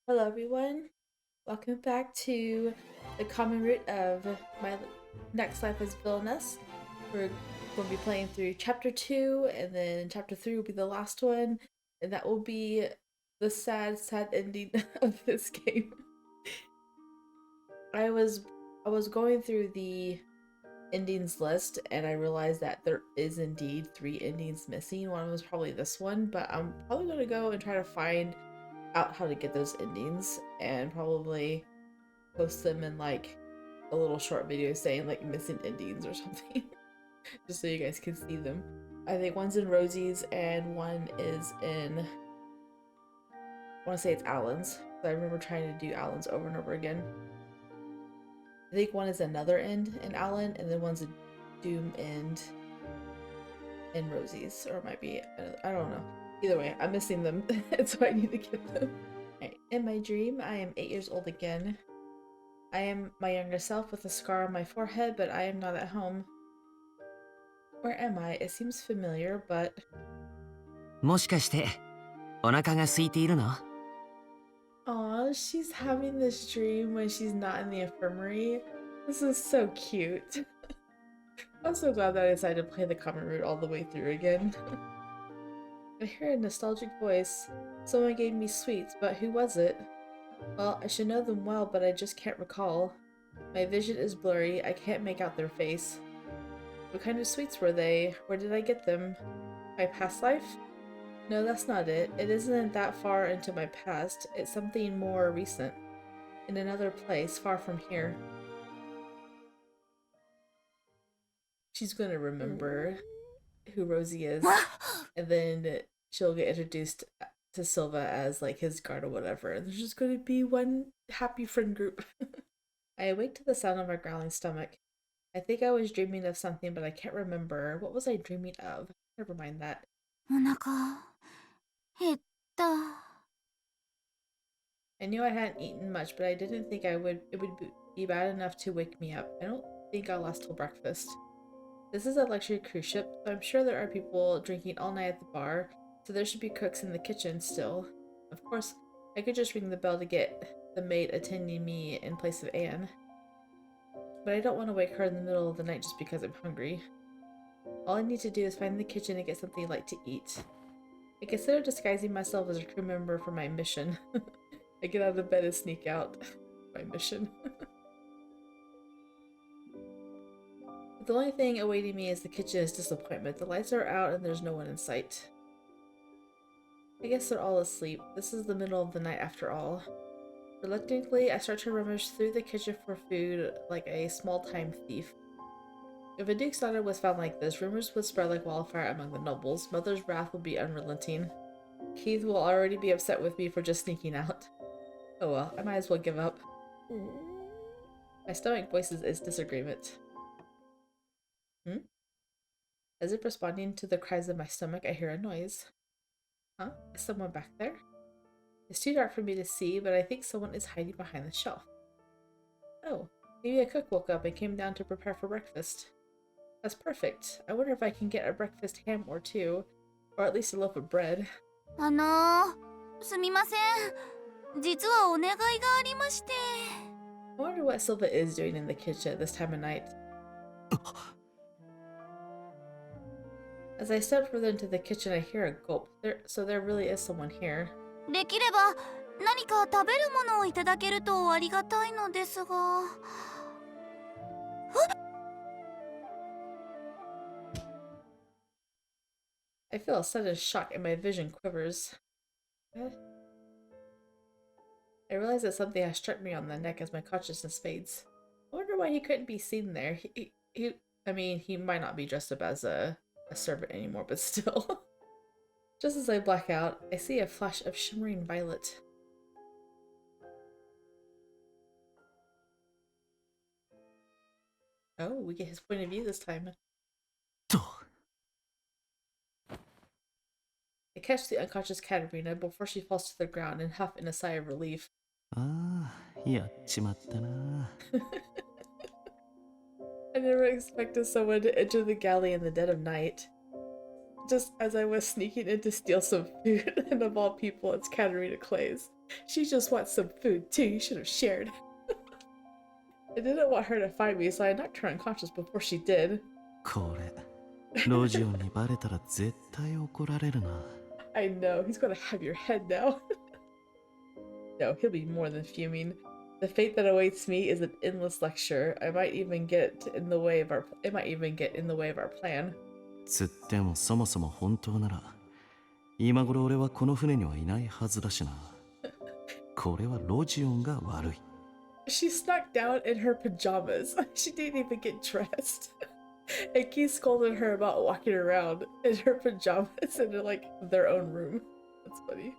Hello everyone, welcome back to the common root of my next life as Villainess. We're going to be playing through chapter 2 and then chapter 3 will be the last one and that will be the sad ending of this game. I was going through the endings list and I realized that there is indeed 3 endings missing. One was probably this one, but I'm probably going to go and try to find out how to get those endings and probably post them in like a little short video saying like missing endings or something just so you guys can see them. I think one's in Rosie's and one is in, I want to say it's Alan's. I remember trying to do Alan's over and over again. I think one is another end in Alan and then one's a Doom end in Rosie's, or it might be, I don't know. Either way, I'm missing them, so I need to get them. Right. In my dream, I am 8 years old again. I am my younger self with a scar on my forehead, but I am not at home. Where am I? It seems familiar, but... もしかしてお腹が空いているの? Aw, she's having this dream when she's not in the infirmary. This is so cute. I'm so glad that I decided to play the common route all the way through again. I hear a nostalgic voice. Someone gave me sweets, but who was it? Well, I should know them well, but I just can't recall. My vision is blurry, I can't make out their face. What kind of sweets were they? Where did I get them? My past life? No, that's not it. It isn't that far into my past. It's something more recent. In another place, far from here. She's gonna remember who Rosie is, and then she'll get introduced to Silva as like his guard or whatever, and there's just gonna be one happy friend group. I awake to the sound of my growling stomach. I think I was dreaming of something, but I can't remember. What was I dreaming of? Never mind that. お腹減った。 I knew I hadn't eaten much, but I didn't think it would be bad enough to wake me up. I don't think I'll last till breakfast. This is a luxury cruise ship, so I'm sure there are people drinking all night at the bar, so there should be cooks in the kitchen still. Of course, I could just ring the bell to get the maid attending me in place of Anne. But I don't want to wake her in the middle of the night just because I'm hungry. All I need to do is find the kitchen and get something light to eat. I consider disguising myself as a crew member for my mission. I get out of bed and sneak out. My mission. The only thing awaiting me is the kitchen is disappointment. The lights are out and there's no one in sight. I guess they're all asleep. This is the middle of the night after all. Reluctantly, I start to rummage through the kitchen for food like a small-time thief. If a duke's daughter was found like this, rumors would spread like wildfire among the nobles. Mother's wrath would be unrelenting. Keith will already be upset with me for just sneaking out. Oh well, I might as well give up. My stomach voices its disagreement. As if responding to the cries of my stomach, I hear a noise. Huh? Is someone back there? It's too dark for me to see, but I think someone is hiding behind the shelf. Oh, maybe a cook woke up and came down to prepare for breakfast. That's perfect. I wonder if I can get a breakfast ham or two, or at least a loaf of bread. すみません。実はお願いがありまして。 I wonder what Silva is doing in the kitchen at this time of night. As I step further into the kitchen, I hear a gulp. So there really is someone here. できれば何か食べるものをいただけるとありがたいのですが。I feel a sudden shock and my vision quivers. I realize that something has struck me on the neck as my consciousness fades. I wonder why he couldn't be seen there. I mean, he might not be dressed up as a servant anymore, but still. Just as I black out, I see a flash of shimmering violet. Oh, we get his point of view this time. I catch the unconscious Katarina before she falls to the ground and huff in a sigh of relief. ああ、やっちまったな。I never expected someone to enter the galley in the dead of night. Just as I was sneaking in to steal some food, and of all people, it's Katarina Clay's. She just wants some food too. You should have shared. I didn't want her to find me, so I knocked her unconscious before she did. これロジオにバレたら絶対怒られるな。 I know, he's gonna have your head now. No, he'll be more than fuming. The fate that awaits me is an endless lecture. It might even get in the way of our plan. つってもそもそも本当なら今頃俺はこの船にはいないはずだしな。これはロジオンが悪い。 She snuck down in her pajamas. She didn't even get dressed. And Keith scolded her about walking around in her pajamas in like their own room. That's funny.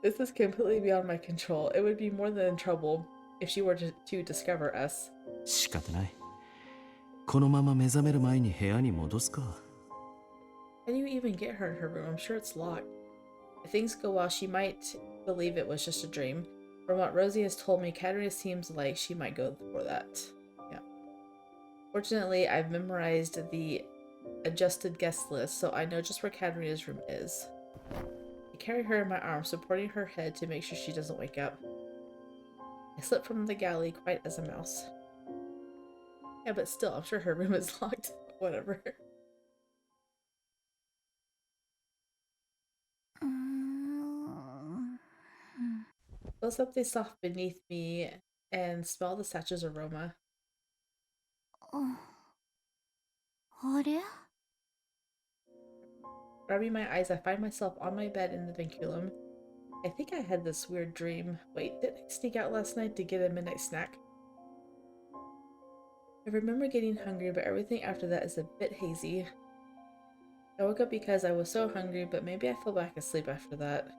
This is completely beyond my control. It would be more than trouble if she were to discover us. 仕方ない。このまま目覚める前に部屋に戻すか。 How do you even get her in her room? I'm sure it's locked. If things go well, she might believe it was just a dream. From what Rosie has told me, Katerina seems like she might go for that. Yeah. Fortunately, I've memorized the adjusted guest list, so I know just where Katerina's room is. I carry her in my arms, supporting her head to make sure she doesn't wake up. I slip from the galley quiet as a mouse. Yeah, but still, I'm sure her room is locked. Whatever. Feel something soft beneath me and smell the satchel's aroma. あれ Rubbing my eyes, I find myself on my bed in the vinculum. I think I had this weird dream. Wait, didn't I sneak out last night to get a midnight snack? I remember getting hungry, but everything after that is a bit hazy. I woke up because I was so hungry, but maybe I fell back asleep after that.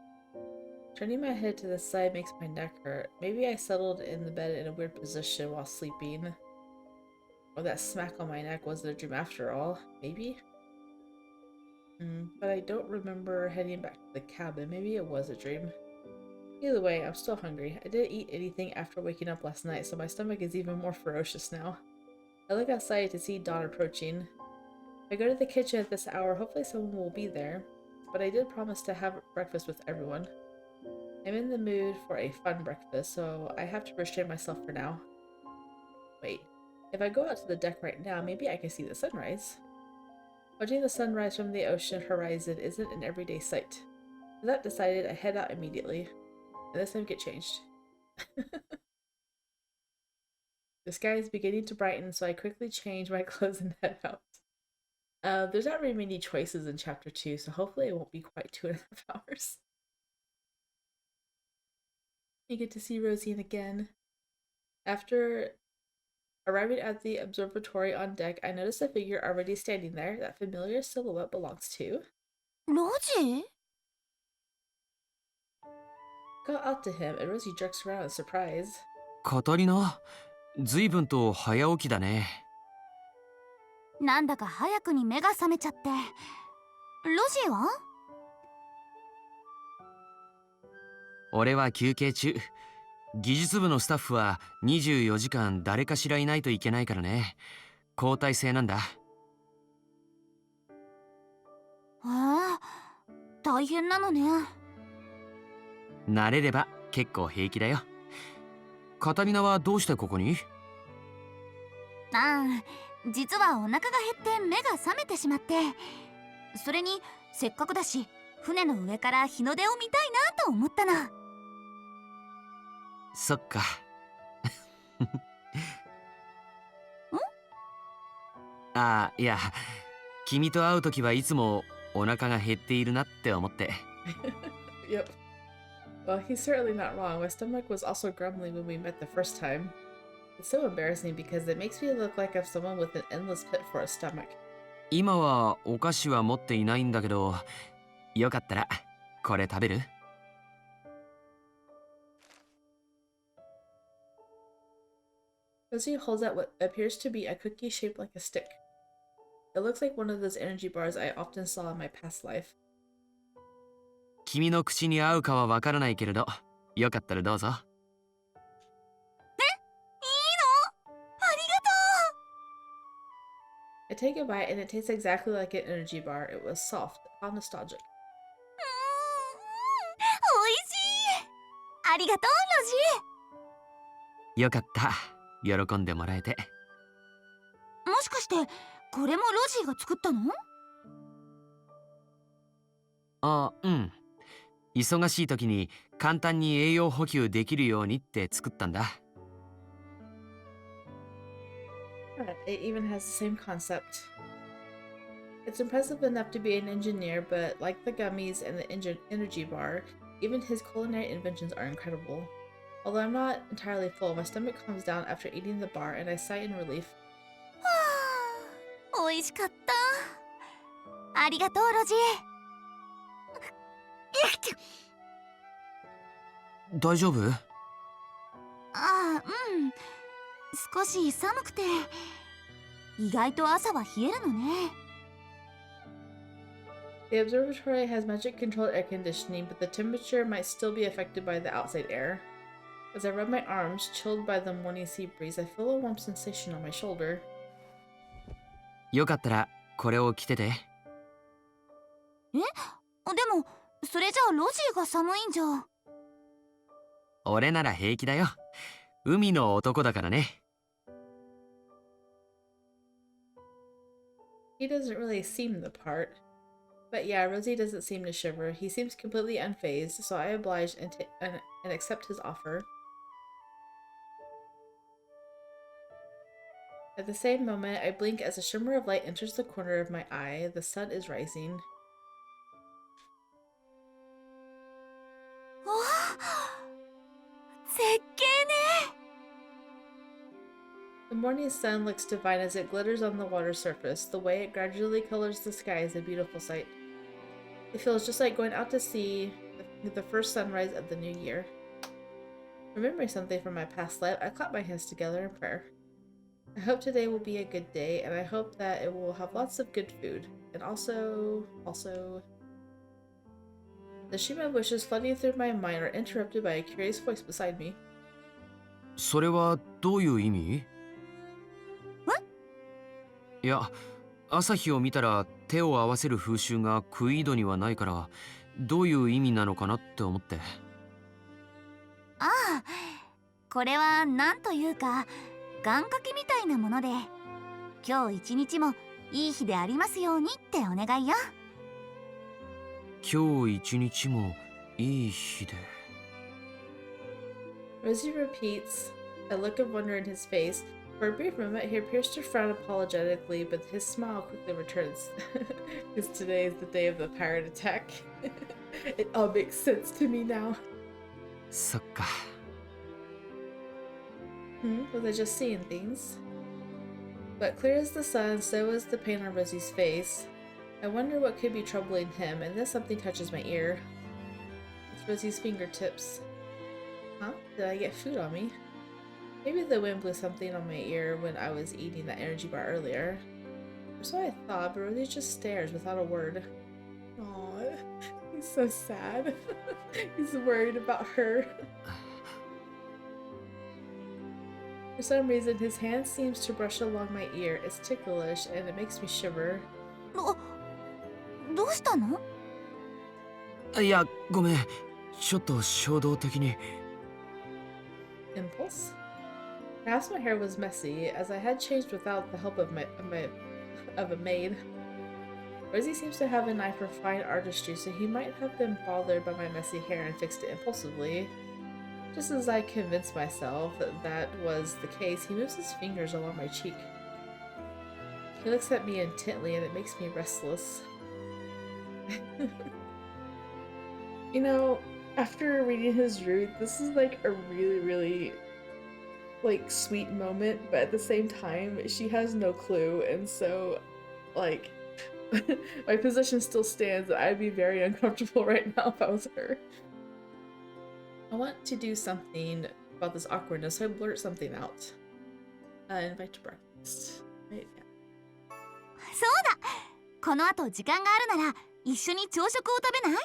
Turning my head to the side makes my neck hurt. Maybe I settled in the bed in a weird position while sleeping. Or that smack on my neck wasn't a dream after all. Maybe? But I don't remember heading back to the cabin. Maybe it was a dream. Either way, I'm still hungry. I didn't eat anything after waking up last night, so my stomach is even more ferocious now. I look outside to see dawn approaching. If I go to the kitchen at this hour, hopefully someone will be there. But I did promise to have breakfast with everyone. I'm in the mood for a fun breakfast, so I have to restrain myself for now. Wait, if I go out to the deck right now, maybe I can see the sunrise. Watching the sunrise from the ocean horizon isn't an everyday sight. With that decided, I head out immediately. And this time get changed. The sky is beginning to brighten, so I quickly change my clothes and head out. There's not very many choices in chapter 2, so hopefully it won't be quite 2.5 hours. You get to see Rosie again. After arriving at the observatory on deck, I notice a figure already standing there. That familiar silhouette belongs to... ロジ Call out to him, and Rosie jerks around in surprise. カタリナ、随分と早起きだね。なんだか早くに目が覚めちゃって。ロジは俺は休憩中。技術部のスタッフは24時間誰かしらいないといけないからね。交代制なんだ。大変なのね。慣れれば結構平気だよ。カタリナはどうしてここに？実はお腹が減って目が覚めてしまって。それにせっかくだし船の上から日の出を見たいなと思ったの。そっか。いや、君と会うときはいつもお腹が減っているなって思って。Yep. Well, he's certainly not wrong. My stomach was also grumbling when we met the first time. It's so embarrassing because it makes me look like I'm someone with an endless pit for a stomach. 今はお菓子は持っていないんだけど、よかったらこれ食べる？Rosie holds out what appears to be a cookie shaped like a stick. It looks like one of those energy bars I often saw in my past life. 君の口に合うかはわからないけれど、よかったらどうぞ。いいの？ありがとう。 I take a bite and it tastes exactly like an energy bar. It was soft, how nostalgic. おいしい。ありがとうよかった。喜んでもらえて。ロジー。もしかしてこれもロジーが作ったの？あ、うん。忙しい時に簡単に栄養補給できるようにって作ったんだ。It even has the same concept. It's impressive enough to be an engineer, but like the gummies and the energy bar, even his culinary inventions are incredible. Although I'm not entirely full, my stomach calms down after eating the bar and I sigh in relief. はあ、美味しかった。ありがとうロジー。大丈夫？ああ、うん。少し寒くて、意外と朝は冷えるのね。The observatory has magic-controlled air conditioning, but the temperature might still be affected by the outside air. As I rub my arms, chilled by the morning sea breeze, I feel a warm sensation on my shoulder. よかったらこれを着てて。でもそれじゃあロジーが寒いんじゃ。俺なら平気だよ。海の男だからね。He doesn't really seem the part. But yeah, Rosie doesn't seem to shiver. He seems completely unfazed, so I oblige and accept his offer. At the same moment, I blink as a shimmer of light enters the corner of my eye. The sun is rising. わあ、絶景ね。The morning sun looks divine as it glitters on the water surface. The way it gradually colors the sky is a beautiful sight. It feels just like going out to sea the first sunrise of the new year. Remembering something from my past life, I clap my hands together in prayer. I hope today will be a good day, and I hope that it will have lots of good food. And also... The stream of wishes flooding through my mind are interrupted by a curious voice beside me. それはどういう意味？いや、朝日を見たら手を合わせる風習がクイードにはないから、どういう意味なのかなって思って。ああ、これはなんというか願掛けみたいなもので、今日一日もいい日でありますようにってお願いよ。今日一日もいい日で。Rosie repeats, a look of wonder in his face. For a brief moment, he appears to frown apologetically, but his smile quickly returns. Because today is the day of the pirate attack. It all makes sense to me now. そっか。Was I just seeing things? But clear as the sun, so is the pain on Rosie's face. I wonder what could be troubling him, and then something touches my ear. It's Rosie's fingertips. Huh? Did I get food on me? Maybe the wind blew something on my ear when I was eating that energy bar earlier. Or so I thought, but Rosie just stares without a word. Aww, he's so sad. He's worried about her. For some reason, his hand seems to brush along my ear. It's ticklish, and it makes me shiver. どうしたの？いや、ごめん。ちょっと衝動的に。Impulse? Perhaps my hair was messy, as I had changed without the help of a maid. Rosie seems to have an eye for fine artistry, so he might have been bothered by my messy hair and fixed it impulsively. Just as I convinced myself that was the case, he moves his fingers along my cheek. He looks at me intently, and it makes me restless. You know, after reading his route, this is like a really like sweet moment, but at the same time she has no clue, and so like my position still stands. I'd be very uncomfortable right now if I was her. I want to do something about this awkwardness, so I blurt something out. Invite to breakfast. Right? Yeah. そうだ、この後時間があるなら一緒に朝食を食べない？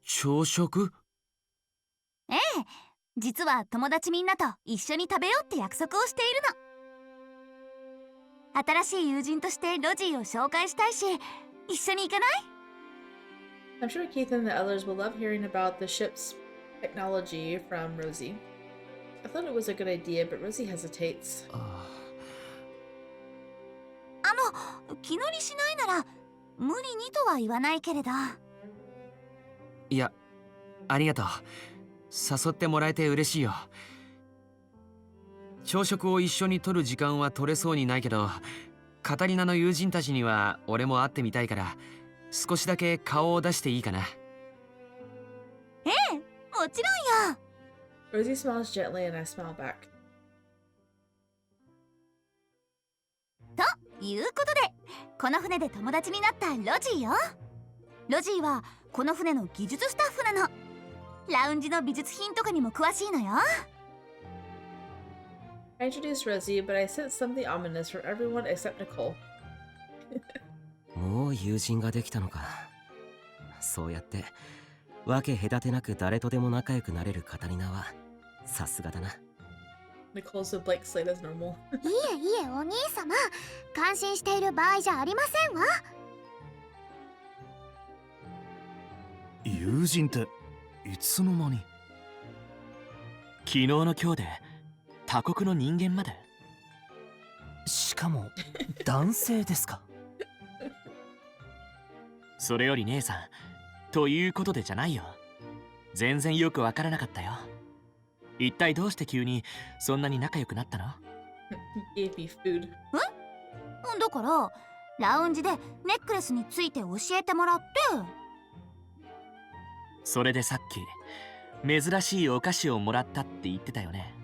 朝食？ええ、実は友達みんなと一緒に食べようって約束をしているの。新しい友人としてロジーを紹介したいし、一緒に行かない？ I'm sure Keith and the others will love hearing about the ship's technology from Rosie. I thought it was a good idea, but Rosie hesitates. 気乗りしないなら無理にとは言わないけれど。いや、ありがとう。誘ってもらえて嬉しいよ。朝食を一緒に取る時間は取れそうにないけど、カタリナの友人たちには俺も会ってみたいから、少しだけ顔を出していいかな。ええ、もちろんよ。Rosie smiles gently and I smile back. ということで、この船で友達になったロジーよ。ロジーはこの船の技術スタッフなの。ラウンジの美術品とかにも詳しいのよ。I introduced Rosie, but I sensed something ominous from everyone except Nicole. もう友人ができたのか。そうやってわけ隔てなく誰とでも仲良くなれるカタリナはさすがだな。 Nicole's a blank slate as normal. いえいえ、お兄様、感心している場合じゃありませんわ。友人っていつの間に。昨日の今日で他国の人間まで。しかも男性ですか。それより姉さん、ということでじゃないよ。全然よくわからなかったよ。一体どうして急にそんなに仲良くなったの？ He gave me food. だからラウンジでネックレスについて教えてもらって。それでさっき珍しいお菓子をもらったって言ってたよね。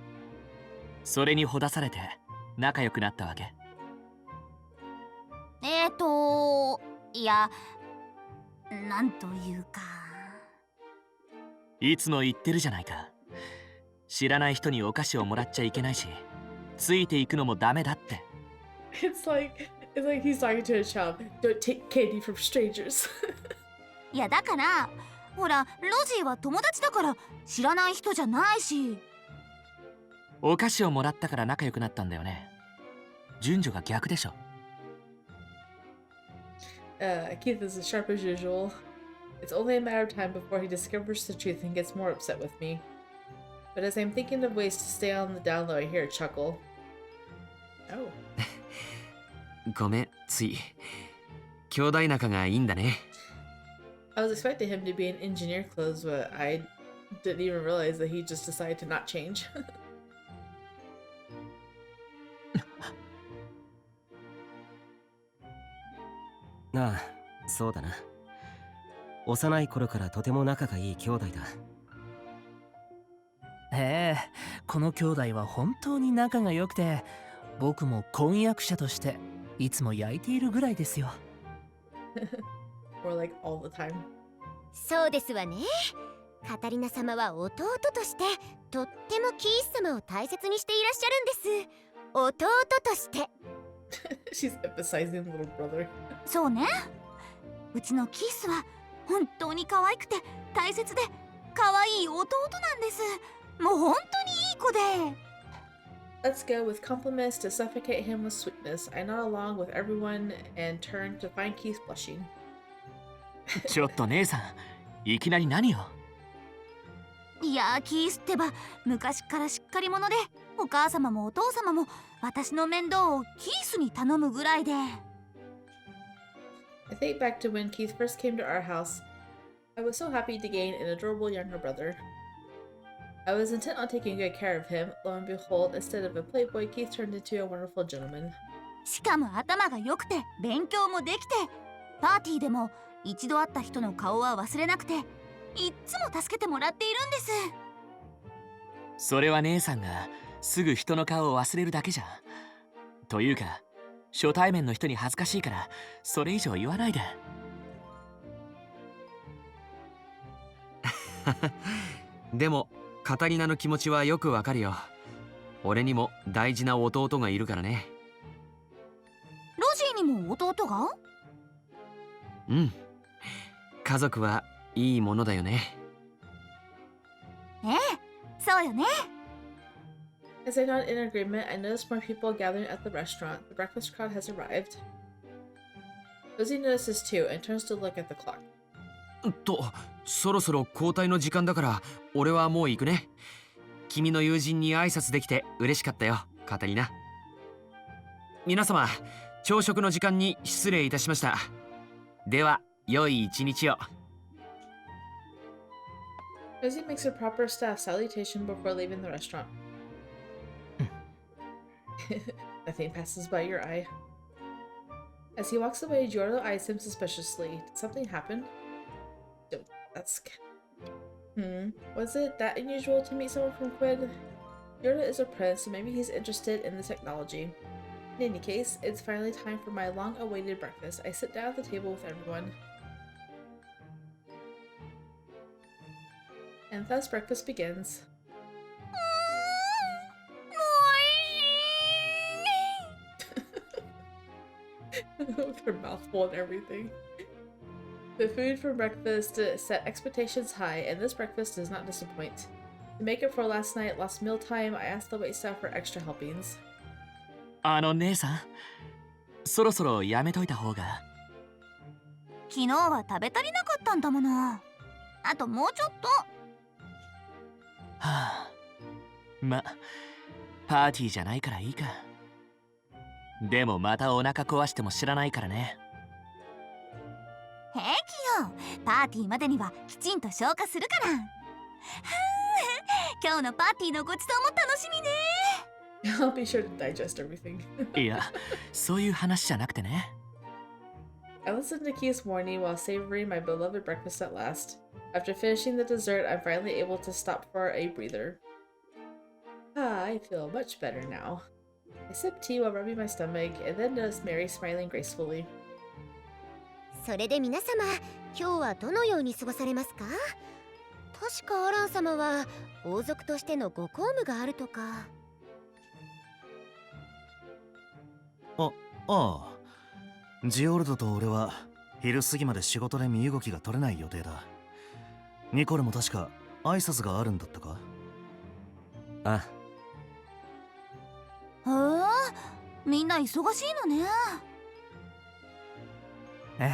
それにほだされて仲良くなったわけ？いや、なんというか。いつも言ってるじゃないか。知らない人にお菓子をもらっちゃいけないし、ついていくのもダメだって。It's like he's talking to a child. Don't take candy from strangers. いやだからほら、ロジーは友達だから知らない人じゃないし。お菓子をもらったから仲良くなったんだよね。順序が逆でしょ。Keith is as sharp as usual. It's only a matter of time before he discovers the truth and gets more upset with me. But as I'm thinking of ways to stay on the down low, I hear a chuckle. Oh. ごめん、つい。兄弟仲がいいんだね。I was expecting him to be in engineer clothes, but I didn't even realize that he just decided to not change. なあ、そうだな。幼い頃からとても仲がいい兄弟だ。ええ、この兄弟は本当に仲が良くて、僕も婚約者としていつも焼いているぐらいですよ。Or like all the time. そうですわね。カタリナ様は弟としてとってもキース様を大切にしていらっしゃるんです。弟として。She's emphasizing little brother. そうね、うちのキースは本当に可愛くて大切で可愛い弟なんです。もう本当にいい子で。Let's go with compliments to suffocate him with sweetness. I nod along with everyone and turn to find Keith blushing. ちょっと姉さん、いきなり何よ。いやー、キースってば昔からしっかり者で、お母様もお父様も私の面倒をキースに頼むぐらいで。I think back to when Keith first came to our house. I was so happy to gain an adorable younger brother. I was intent on taking good care of him. Lo and behold, instead of a playboy, Keith turned into a wonderful gentleman. しかも頭が良くて勉強もできて、パーティーでも一度会った人の顔は忘れなくて、いっつも助けてもらっているんです。それは姉さんがすぐ人の顔を忘れるだけじゃん。というか、初対面の人に恥ずかしいからそれ以上言わないで。でもカタリナの気持ちはよくわかるよ。俺にも大事な弟がいるからね。ロジーにも弟が？うん。家族はいいものだよね。ええ、そうよね。As I nod in agreement, I notice more people gathering at the restaurant. The breakfast crowd has arrived. Rosie notices too and turns to look at the clock. そろそろ交代の時間だから俺はもう行くね。君の友人に挨拶できて嬉しかったよ、カタリナ。皆様、朝食の時間に失礼いたしました。では良い一日を。Rosie makes a proper staff salutation before leaving the restaurant. Nothing passes by your eye. As he walks away, Giorgio eyes him suspiciously. Did something happen? That's... Was it that unusual to meet someone from Quid? Giorgio is a prince, so maybe he's interested in the technology. In any case, it's finally time for my long-awaited breakfast. I sit down at the table with everyone. And thus breakfast begins. With her mouth full and everything. The food for breakfast set expectations high, and this breakfast does not disappoint. To make up for last night, lost mealtime, I asked the waitstaff for extra helpings. 姉さん、そろそろやめといた方が。昨日は食べ足りなかったんだもの。あともうちょっと。はあ、ま、パーティーじゃないからいいか。でもまたお腹壊しても知らないからね。平気よ。パーティーまでにはきちんと消化するから。今日のパーティーのごちそうも楽しみね。I'll be sure to digest everything. いや、そういう話じゃなくてね。I listened to Keith's warning while savoring my beloved breakfast at last. After finishing the dessert, I'm finally able to stop for a breather. I feel much better now. I sip tea while rubbing my stomach, and then notice Mary smiling gracefully. それで皆様、今日はどのように過ごされますか？確かアラン様は王族としてのご公務があるとか。ああ、ジオルドと俺は昼過ぎまで仕事で身動きが取れない予定だ。ニコルも確か挨拶があるんだったか？あへえ、みんな忙しいのね。え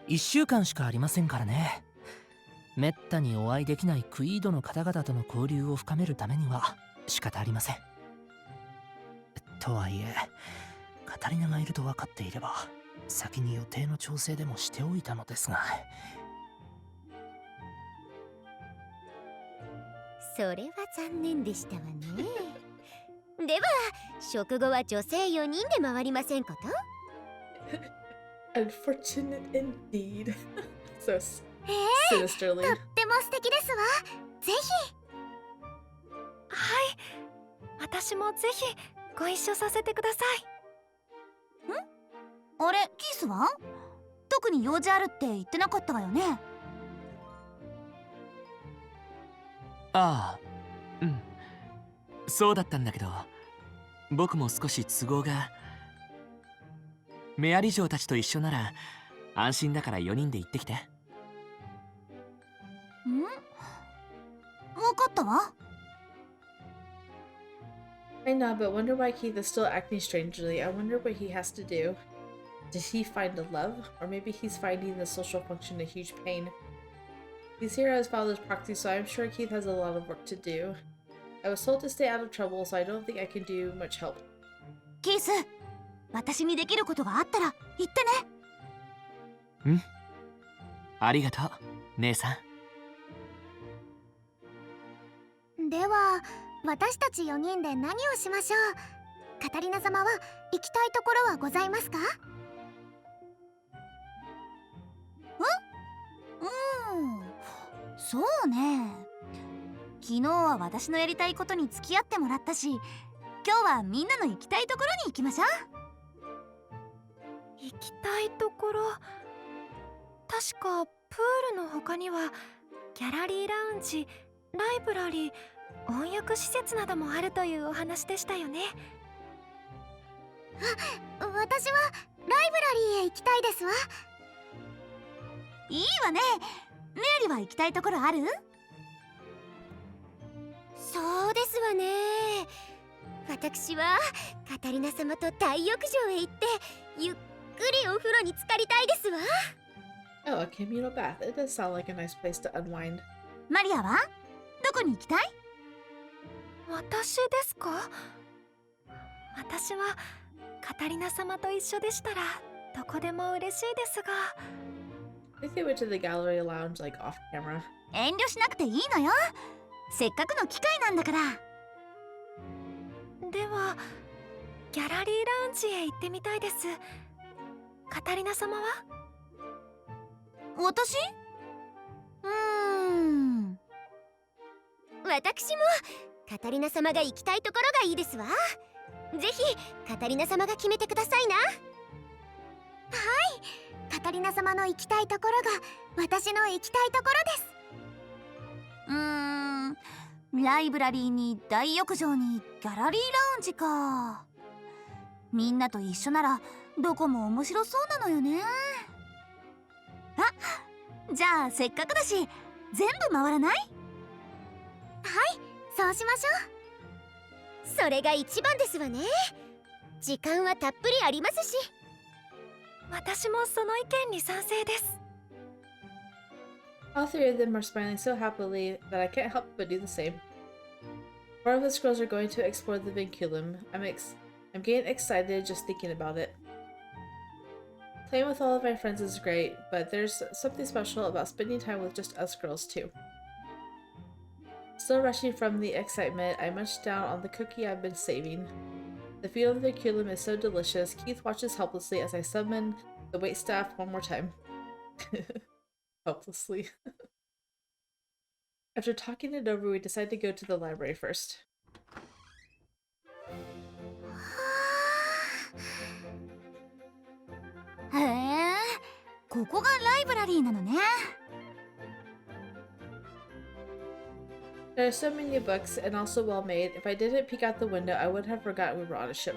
え、1週間しかありませんからね。めったにお会いできないクイードの方々との交流を深めるためには仕方ありません。とはいえ、カタリナがいると分かっていれば先に予定の調整でもしておいたのですが。それは残念でしたわね。では食後は女性4人で回りませんこと？ Unfortunate indeed. So へえ、 sinisterly. とっても素敵ですわ。ぜひ。はい、私もぜひご一緒させてください。あれ、キースは？特に用事あるって言ってなかったわよね。ああ、うん。そうだったんだけど、僕も少し都合が。メアリ嬢たちと一緒なら安心だから4人で行ってきて。分かったわ。I know, but wonder why Keith is still acting strangely. I wonder what he has to do. Did he find a love? Or maybe he's finding the social function a huge pain. He's here as father's proxy, so I'm sure Keith has a lot of work to do. I was told to stay out of trouble, so I don't think I can do much help. キース、私にできることがあったら言ってね。ん？ありがとう、姉さん。では、私たち4人で何をしましょう？カタリナ様は行きたいところはございますか？そうね。昨日は私のやりたいことに付き合ってもらったし、今日はみんなの行きたいところに行きましょう。行きたいところ、確かプールの他にはギャラリーラウンジ、ライブラリー、温浴施設などもあるというお話でしたよね。私はライブラリーへ行きたいですわ。いいわね。メアリは行きたいところある？そうですわね。私はカタリナ様と大浴場へ行ってゆっくりお風呂に浸かりたいですわ。Oh, a communal bath. It does sound like a nice place to unwind. マリアはどこに行きたい？私ですか？私はカタリナ様と一緒でしたらどこでも嬉しいですが。 I think they went to the gallery lounge like off camera. 遠慮しなくていいのよ。せっかくの機会なんだから。ではギャラリーラウンジへ行ってみたいです。カタリナ様は？私？私もカタリナ様が行きたいところがいいですわ。ぜひカタリナ様が決めてくださいな。はい、カタリナ様の行きたいところが私の行きたいところです。ライブラリーに大浴場にギャラリーラウンジか。みんなと一緒ならどこも面白そうなのよね。あ、じゃあせっかくだし全部回らない？はい、そうしましょう。それが一番ですわね。時間はたっぷりありますし。私もその意見に賛成です。 All three of them are smiling so happily that I can't help but do the same. Four of us girls are going to explore the vinculum. I'm getting excited just thinking about it. Playing with all of my friends is great, but there's something special about spending time with just us girls too. Still rushing from the excitement, I munch down on the cookie I've been saving. The food on the vinculum is so delicious. Keith watches helplessly as I summon the waitstaff one more time. Helplessly. After talking it over, we decide to go to the library first. へえ、ここがライブラリーなのね。There are so many books and also well made. If I didn't peek out the window, I would have forgotten we were on a ship.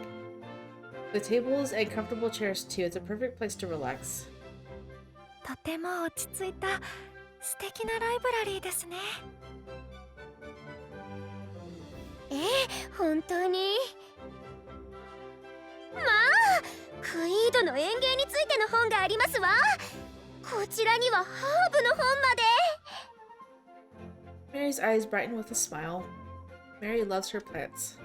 With tables and comfortable chairs too, it's a perfect place to relax. とても落ち着いた素敵なライブラリーですね。本当に？まあ、クイードの園芸についての本がありますわ。こちらにはハーブの本まで。Mary's eyes brighten with a smile. Mary loves her plants.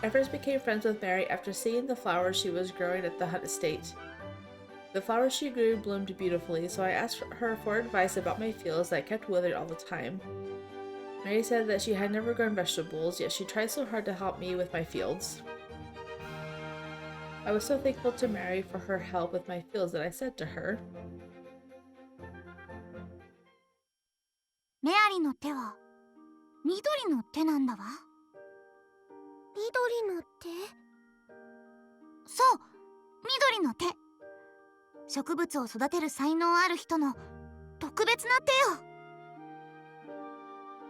I first became friends with Mary after seeing the flowers she was growing at the Hunt estate. The flowers she grew bloomed beautifully, so I asked her for advice about my fields that kept withering all the time. Mary said that she had never grown vegetables, yet she tried so hard to help me with my fields. I was so thankful to Mary for her help with my fields that I said to her, メアリの手は緑の手なんだわ。緑の手？そう、緑の手。植物を育てる才能ある人の特別な手よ。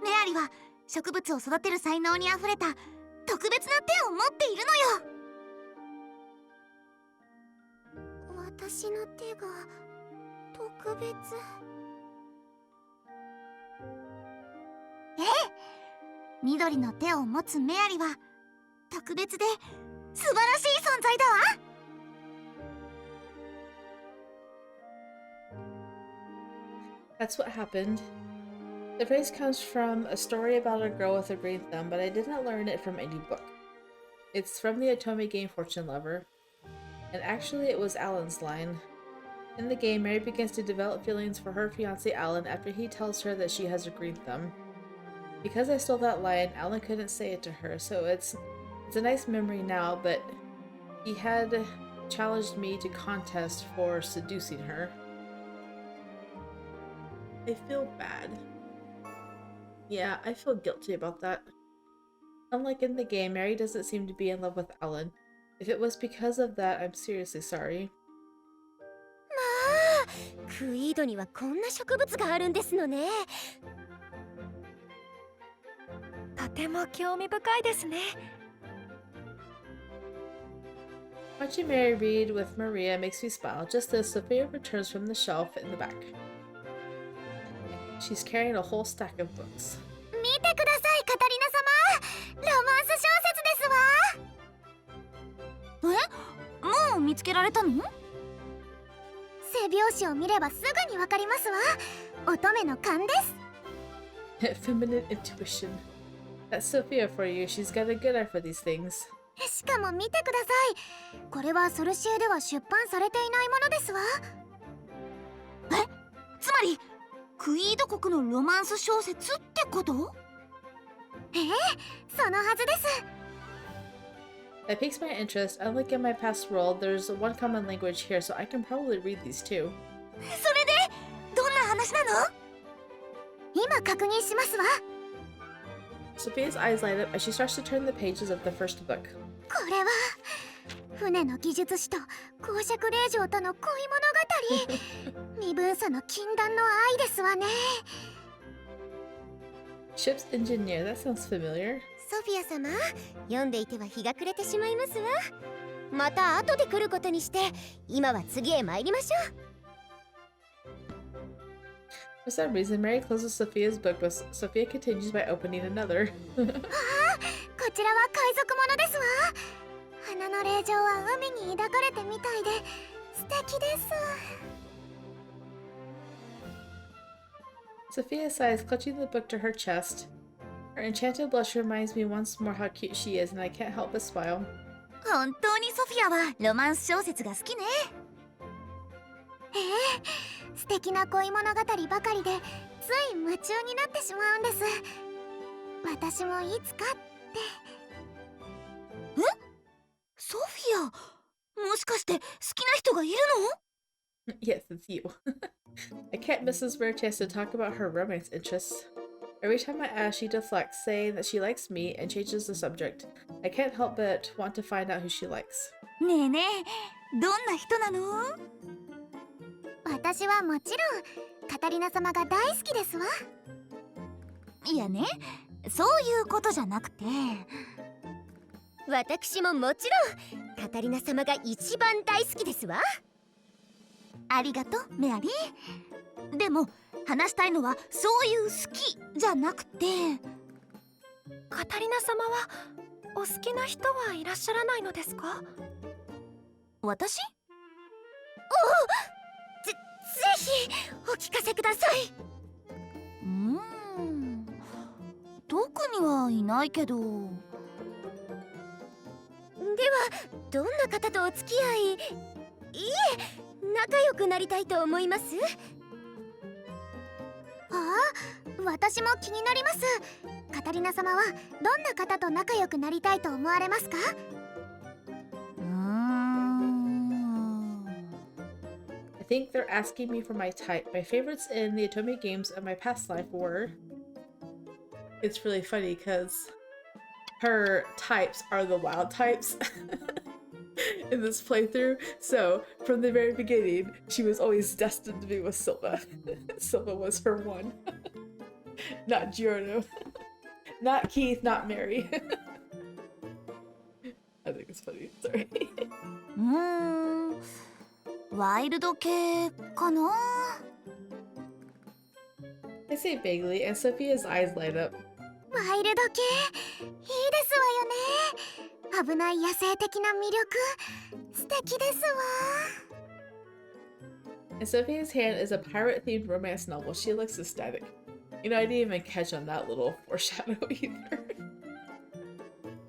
メアリは植物を育てる才能にあふれた特別な手を持っているのよ。私の手が特別？ええ、緑の手を持つメアリは特別で素晴らしい存在だわ。That's what happened. The phrase comes from a story about a girl with a green thumb, but I didn't learn it from any book. It's from the otome game Fortune Lover. And actually it was Alan's line. In the game, Mary begins to develop feelings for her fiancé Alan after he tells her that she has a green thumb. Because I stole that line, Alan couldn't say it to her, so it's a nice memory now, but he had challenged me to contest for seducing her. I feel bad. Yeah, I feel guilty about that. Unlike in the game, Mary doesn't seem to be in love with Alan. If it was because of that, I'm seriously sorry. まあ、クイードにはこんな植物があるんですのね。とても興味深いですね。Watching Mary read with Maria makes me smile. Just as Sophia returns from the shelf in the back. She's carrying a whole stack of books. 見てください、カタリナ様。ロマンス小説ですわ。え、もう見つけられたの？背表表紙を見ればすぐにわかりますわ。乙女の勘です。Feminine intuition. That's Sophia for you. She's got a good eye for these things. しかも見てください。これはソルシエでは出版されていないものですわ。え、つまりクイード国のロマンス小説ってこと？ええ、そのはずです。That piques my interest. Unlike in my past world, there's one common language here, so I can probably read these too. それでどんな話なの？今確認しますわ。Sophia's eyes light up as she starts to turn the pages of the first book. これは船の技術師と公爵令嬢との恋物語。身分差の禁断の愛ですわね。Ship's engineer, that sounds familiar. ソフィア様、読んでいては日が暮れてしまいますわ。また後で来ることにして、今は次へ参りましょう。For some reason, Mary closes Sophia's book, but Sophia continues by opening another. こちらは海賊ものですわ。花の令嬢は海に抱かれてみたいで素敵です。Sophia sighs, clutching the book to her chest. Her enchanted blush reminds me once more how cute she is, and I can't help but smile. 本当にソフィアはロマンス小説が好きね。ええ、素敵な恋物語ばかりでつい夢中になってしまうんです。私もいつかって。え？ソフィア、もしかして好きな人がいるの？ Yes, it's you. I can't miss this rare chance to talk about her romance interests. Every time I ask, she deflects, saying that she likes me and changes the subject. I can't help but want to find out who she likes. ねえねえ、どんな人なの？私はもちろんカタリナ様が大好きですわ。いやね、そういうことじゃなくて、私ももちろんカタリナ様が一番大好きですわ。ありがとうメアリー。でも話したいのはそういう好きじゃなくて、カタリナ様はお好きな人はいらっしゃらないのですか？私？ぜひお聞かせください。特にはいないけど。ではどんな方とお付き合い、いえ仲良くなりたいと思います？ああ、私も気になります。カタリナ様はどんな方と仲良くなりたいと思われますか？I think they're asking me for my type. My favorites in the otome games of my past life were... It's really funny because her types are the wild types in this playthrough. So from the very beginning, she was always destined to be with Silva. Silva was her one. Not Giorno. Not Keith, not Mary. I think it's funny. Sorry. ワイルド系かな？ I say vaguely, and Sophia's eyes light up. ワイルド系いいですわよね。危ない野生的な魅力素敵ですわ。 In Sophia's hand is a pirate-themed romance novel. She looks ecstatic. You know, I didn't even catch on that little foreshadow either.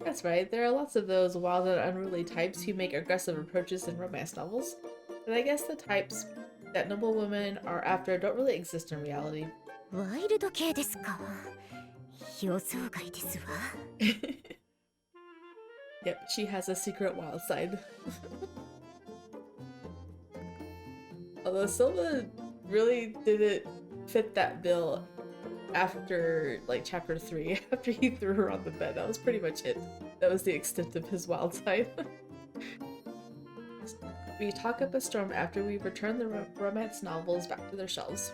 That's right, there are lots of those wild and unruly types who make aggressive approaches in romance novels. But I guess the types that noble women are after don't really exist in reality. ワイルド系ですか。予想外ですわ。Yep, she has a secret wild side. Although Silva really didn't fit that bill after like chapter 3, after he threw her on the bed. That was pretty much it. That was the extent of his wild side. We talk up a storm after we return the romance novels back to their shelves.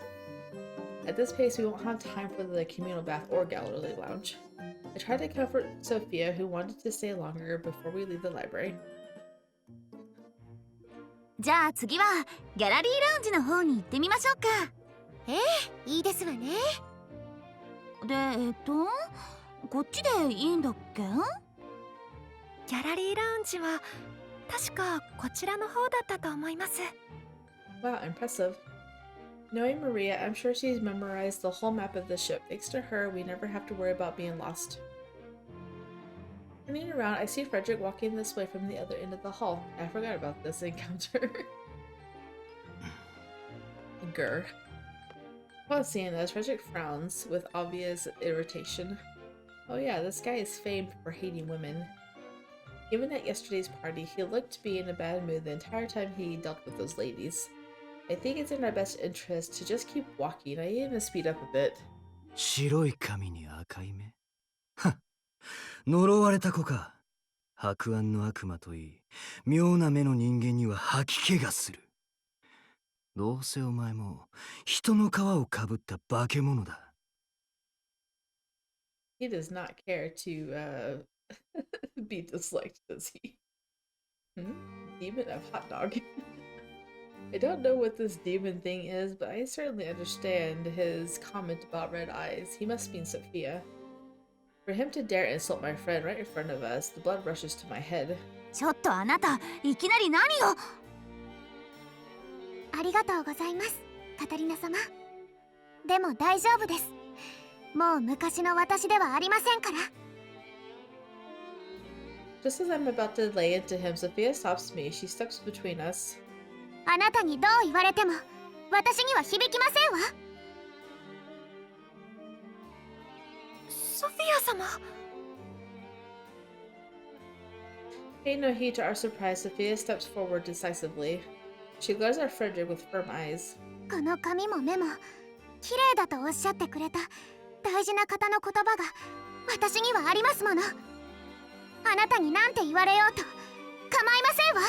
At this pace, we won't have time for the communal bath or gallery lounge. I tried to comfort Sophia, who wanted to stay longer before we leave the library. じゃあ次はギャラリーラウンジの方に行ってみましょうか。いいですわね。で、こっちでいいんだっけ？ギャラリーラウンジは確かこちらの方だったと思います。Wow, impressive. Knowing Maria, I'm sure she's memorized the whole map of the ship. Thanks to her, we never have to worry about being lost. Turning around, I see Frederick walking this way from the other end of the hall. I forgot about this encounter. Grr. While seeing us, Frederick frowns with obvious irritation. Oh yeah, this guy is famed for hating women. Even at yesterday's party, he looked to be in a bad mood the entire time he dealt with those ladies. I think it's in our best interest to just keep walking. I even speed up a bit. 白い髪に赤い目はっ呪われた子か白暗の悪魔といい妙な目の人間には吐き気がするどうせお前も人の皮をかぶった化け物だ He does not care to be disliked, does he? Demon of hot dog. I don't know what this demon thing is, but I certainly understand his comment about red eyes. He must mean Sophia. For him to dare insult my friend right in front of us, the blood rushes to my head. ちょっとあなた、いきなり何を。ありがとうございます、カタリナ様。でも大丈夫です。もう昔の私ではありませんから。Just as I'm about to lay into him, Sophia stops me. She steps between us. あなたにどう言われても私には響きませんわ。ソフィア様。Paying no heed to our surprise, Sophia steps forward decisively. She glares at Frederick with firm eyes. この髪も目も綺麗だとおっしゃってくれた大事な方の言葉が私にはありますもの。あなたに何て言われようと構いませんわ。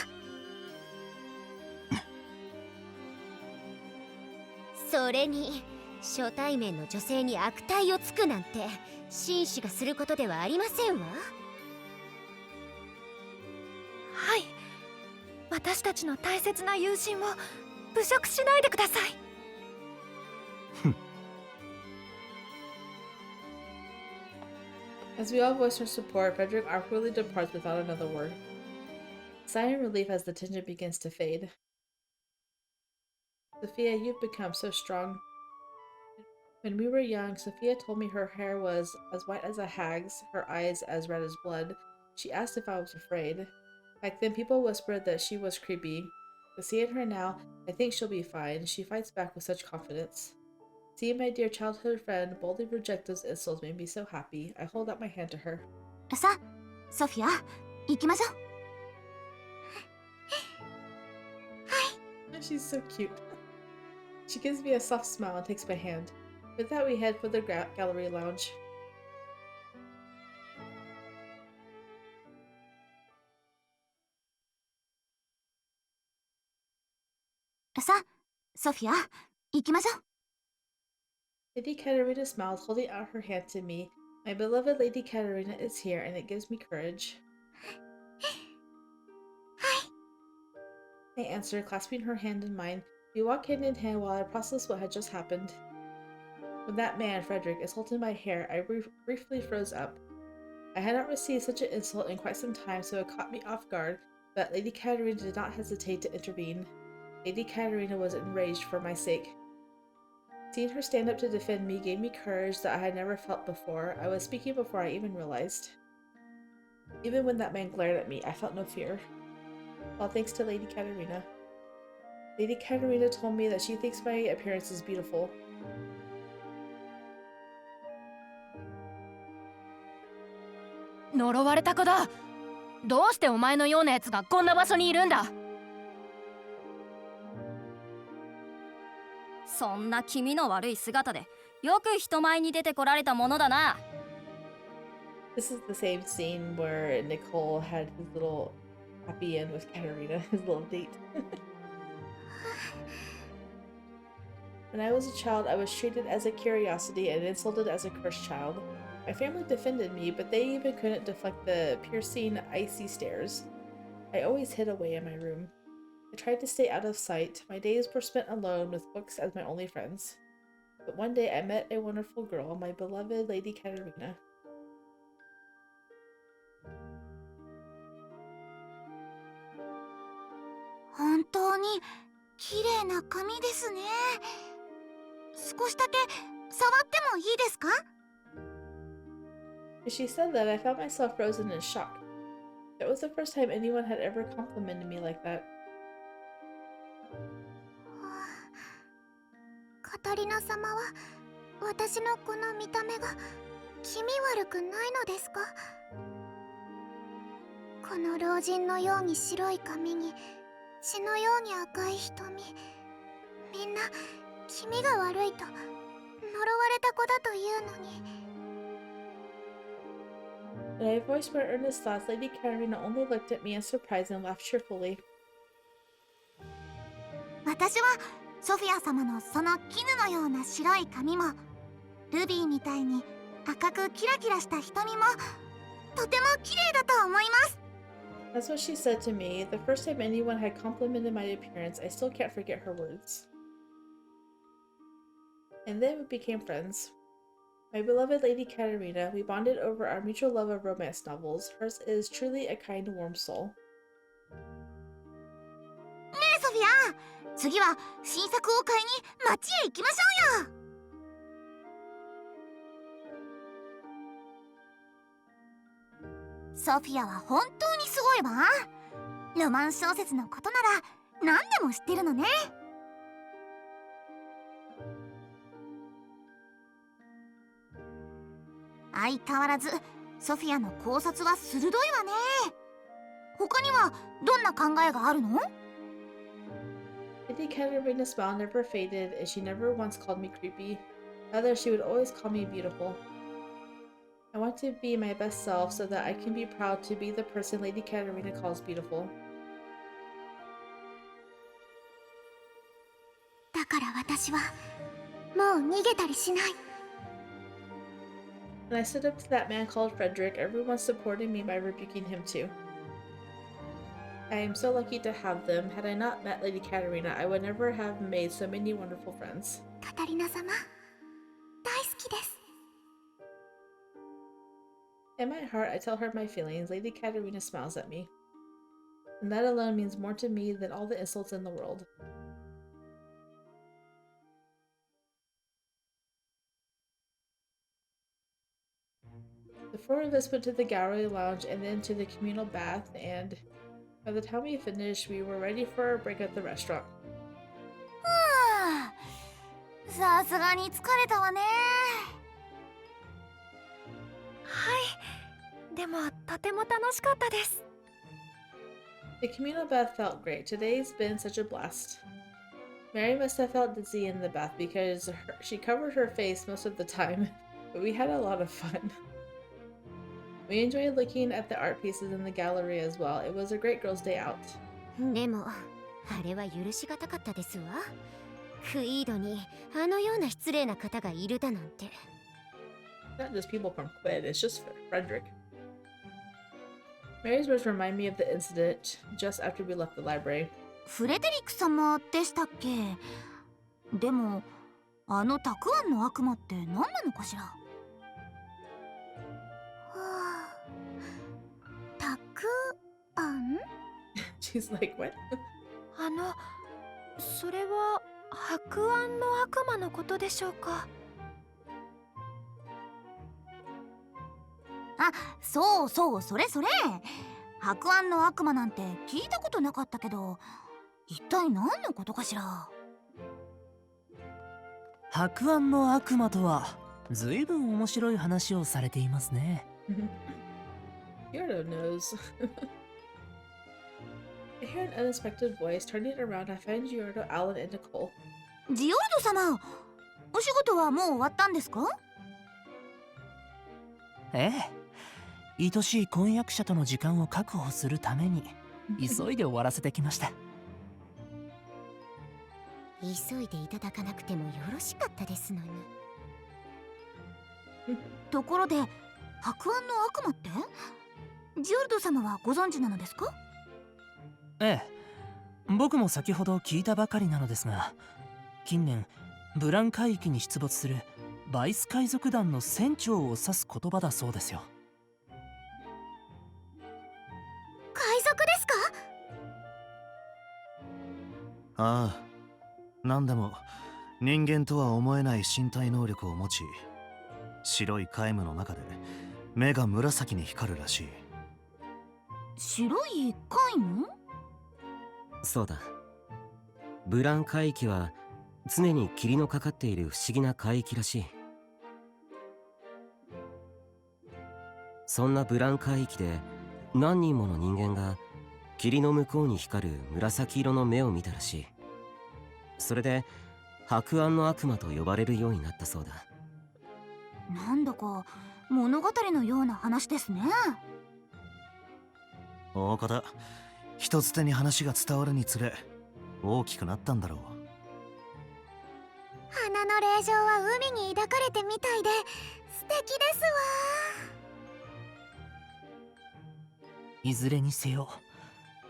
それに初対面の女性に悪態をつくなんて紳士がすることではありませんわ。はい、私たちの大切な友人を侮辱しないでください。As we all voice our support, Frederick awkwardly departs without another word. Sigh in relief as the tension begins to fade. Sophia, you've become so strong. When we were young, Sophia told me her hair was as white as a hag's, her eyes as red as blood. She asked if I was afraid. Back then, people whispered that she was creepy. But seeing her now, I think she'll be fine. She fights back with such confidence. Seeing my dear childhood friend boldly reject those insults made me so happy. I hold out my hand to her. さ、ソフィア、行きましょう。She's so cute. She gives me a soft smile and takes my hand. With that, we head for the gallery lounge. さ、ソフィア、行きましょう。Lady Katerina smiles, holding out her hand to me. My beloved Lady Katerina is here, and it gives me courage. I answer, clasping her hand in mine. We walk hand in hand while I process what had just happened. When that man, Frederick, assaulted my hair, I briefly froze up. I had not received such an insult in quite some time, so it caught me off guard, but Lady Katerina did not hesitate to intervene. Lady Katerina was enraged for my sake. Seeing her stand up to defend me gave me courage that I had never felt before. I was speaking before I even realized. Even when that man glared at me, I felt no fear. All thanks to Lady Katerina. Lady Katerina told me that she thinks my appearance is beautiful. 呪われた子だ。どうしてお前のようなやつがこんな場所にいるんだ。そんな気味の悪い姿でよく人前に出てこられたものだな。This is the same scene where Nicole had his little happy end with Katerina, his little date. When I was a child, I was treated as a curiosity and insulted as a cursed child. My family defended me, but they even couldn't deflect the piercing, icy stares. I always hid away in my room. I tried to stay out of sight. My days were spent alone with books as my only friends. But one day I met a wonderful girl, my beloved Lady Katerina. 本当に綺麗な髪ですね。少しだけ触ってもいいですか？ As she said that, I found myself frozen in shock. That was the first time anyone had ever complimented me like that. カタリナ様は私のこの見た目が気味悪くないのですか？この老人のように白い髪に血のように赤い瞳、みんな気味が悪いと呪われた子だというのに。When I voiced my earnest thoughts, Lady Katarina only looked at me in surprise and laughed cheerfully. 私はソフィア様のその絹のような白い髪も、ルビーみたいに赤くキラキラした瞳もとても綺麗だと思います。 That's what she said to me, the first time anyone had complimented my appearance. I still can't forget her words. And then we became friends. My beloved Lady Katarina, we bonded over our mutual love of romance novels. Hers is truly a kind, warm soul. ねえソフィア、次は新作を買いに街へ行きましょうよ。ソフィアは本当にすごいわ。ロマン小説のことなら何でも知ってるのね。相変わらずソフィアの考察は鋭いわね。他にはどんな考えがあるの？ Lady Katarina's smile never faded, and she never once called me creepy. Rather, she would always call me beautiful. I want to be my best self so that I can be proud to be the person Lady Katarina calls beautiful. だから私はもう逃げたりしない。 When I stood up to that man called Frederick, everyone supported me by rebuking him too. I am so lucky to have them. Had I not met Lady Katarina, I would never have made so many wonderful friends. カタリナ様、大好きです。 In my heart, I tell her my feelings. Lady Katarina smiles at me. And that alone means more to me than all the insults in the world. The four of us went to the gallery lounge and then to the communal bath, and by the time we finished, we were ready for our break at the restaurant. はあ、さすがに疲れたわね。はい、でもとても楽しかったです。 The communal bath felt great. Today's been such a blast. Mary must have felt dizzy in the bath because she covered her face most of the time, but we had a lot of fun. We enjoyed looking at the art pieces in the gallery as well. It was a great girls' day out. でもあれは許しがたかったですわ。クイードにあのような失礼な方がいるだなんて。 Not just people from Quid, it's just Frederick. Mary's words remind me of the incident just after we left the library. フレデリック様でしたっけ？でもあのたくあんの悪魔って何なのかしら？たくあん？ She's like, what? それは白暗の悪魔のことでしょうか？あ、そうそう、それそれ。白暗の悪魔なんて聞いたことなかったけど、一体何のことかしら？白暗の悪魔とはずいぶん面白い話をされていますね。Yordo knows. I hear an unexpected voice. Turning around, I find Yordo, Alan, and Nicole. ジオルド様、お仕事はもう終わったんですか？ええ、愛しい婚約者との時間を確保するために急いで終わらせてきました。急いでいただかなくてもよろしかったですのに。ところで白暗の悪魔ってジオルド様はご存知なのですか？ええ、僕も先ほど聞いたばかりなのですが、近年ブラン海域に出没するバイス海賊団の船長を指す言葉だそうですよ。海賊ですか？ああ、何でも人間とは思えない身体能力を持ち、白い皆無の中で目が紫に光るらしい。白い皆無？そうだ。ブラン海域は常に霧のかかっている不思議な海域らしい。そんなブラン海域で何人もの人間が霧の向こうに光る紫色の目を見たらしい。それで白暗の悪魔と呼ばれるようになったそうだ。なんだか物語のような話ですね。大方人づてに話が伝わるにつれ大きくなったんだろう。花の霊場は海に抱かれてみたいで素敵ですわ。いずれにせよ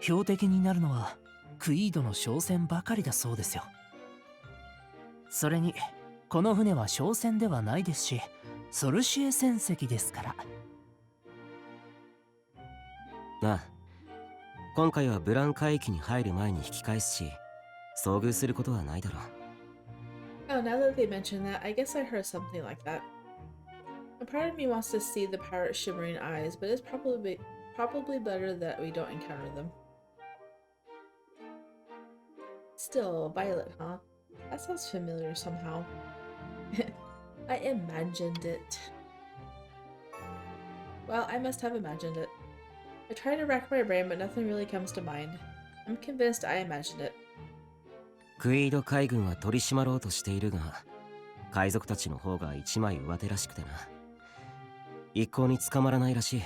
標的になるのはクイードの商船ばかりだそうですよ。それにこの船は商船ではないですし、ソルシエ船籍ですから。ああ、今回はブラン海域に入る前に引き返すし、遭遇することはないだろう。Oh, now that they mention that, I guess I heard something like that. A part of me wants to see the pirate's shimmering eyes, but it's probably better that we don't encounter them. Still, Violet, huh? That sounds familiar somehow. I imagined it. Well, I must have imagined it. I try to rack my brain, but nothing really comes to mind. I'm convinced I imagined it. クイード海軍は取り締まろうとしているが、海賊たちの方が一枚上手らしくてな。一向に捕まらないらしい。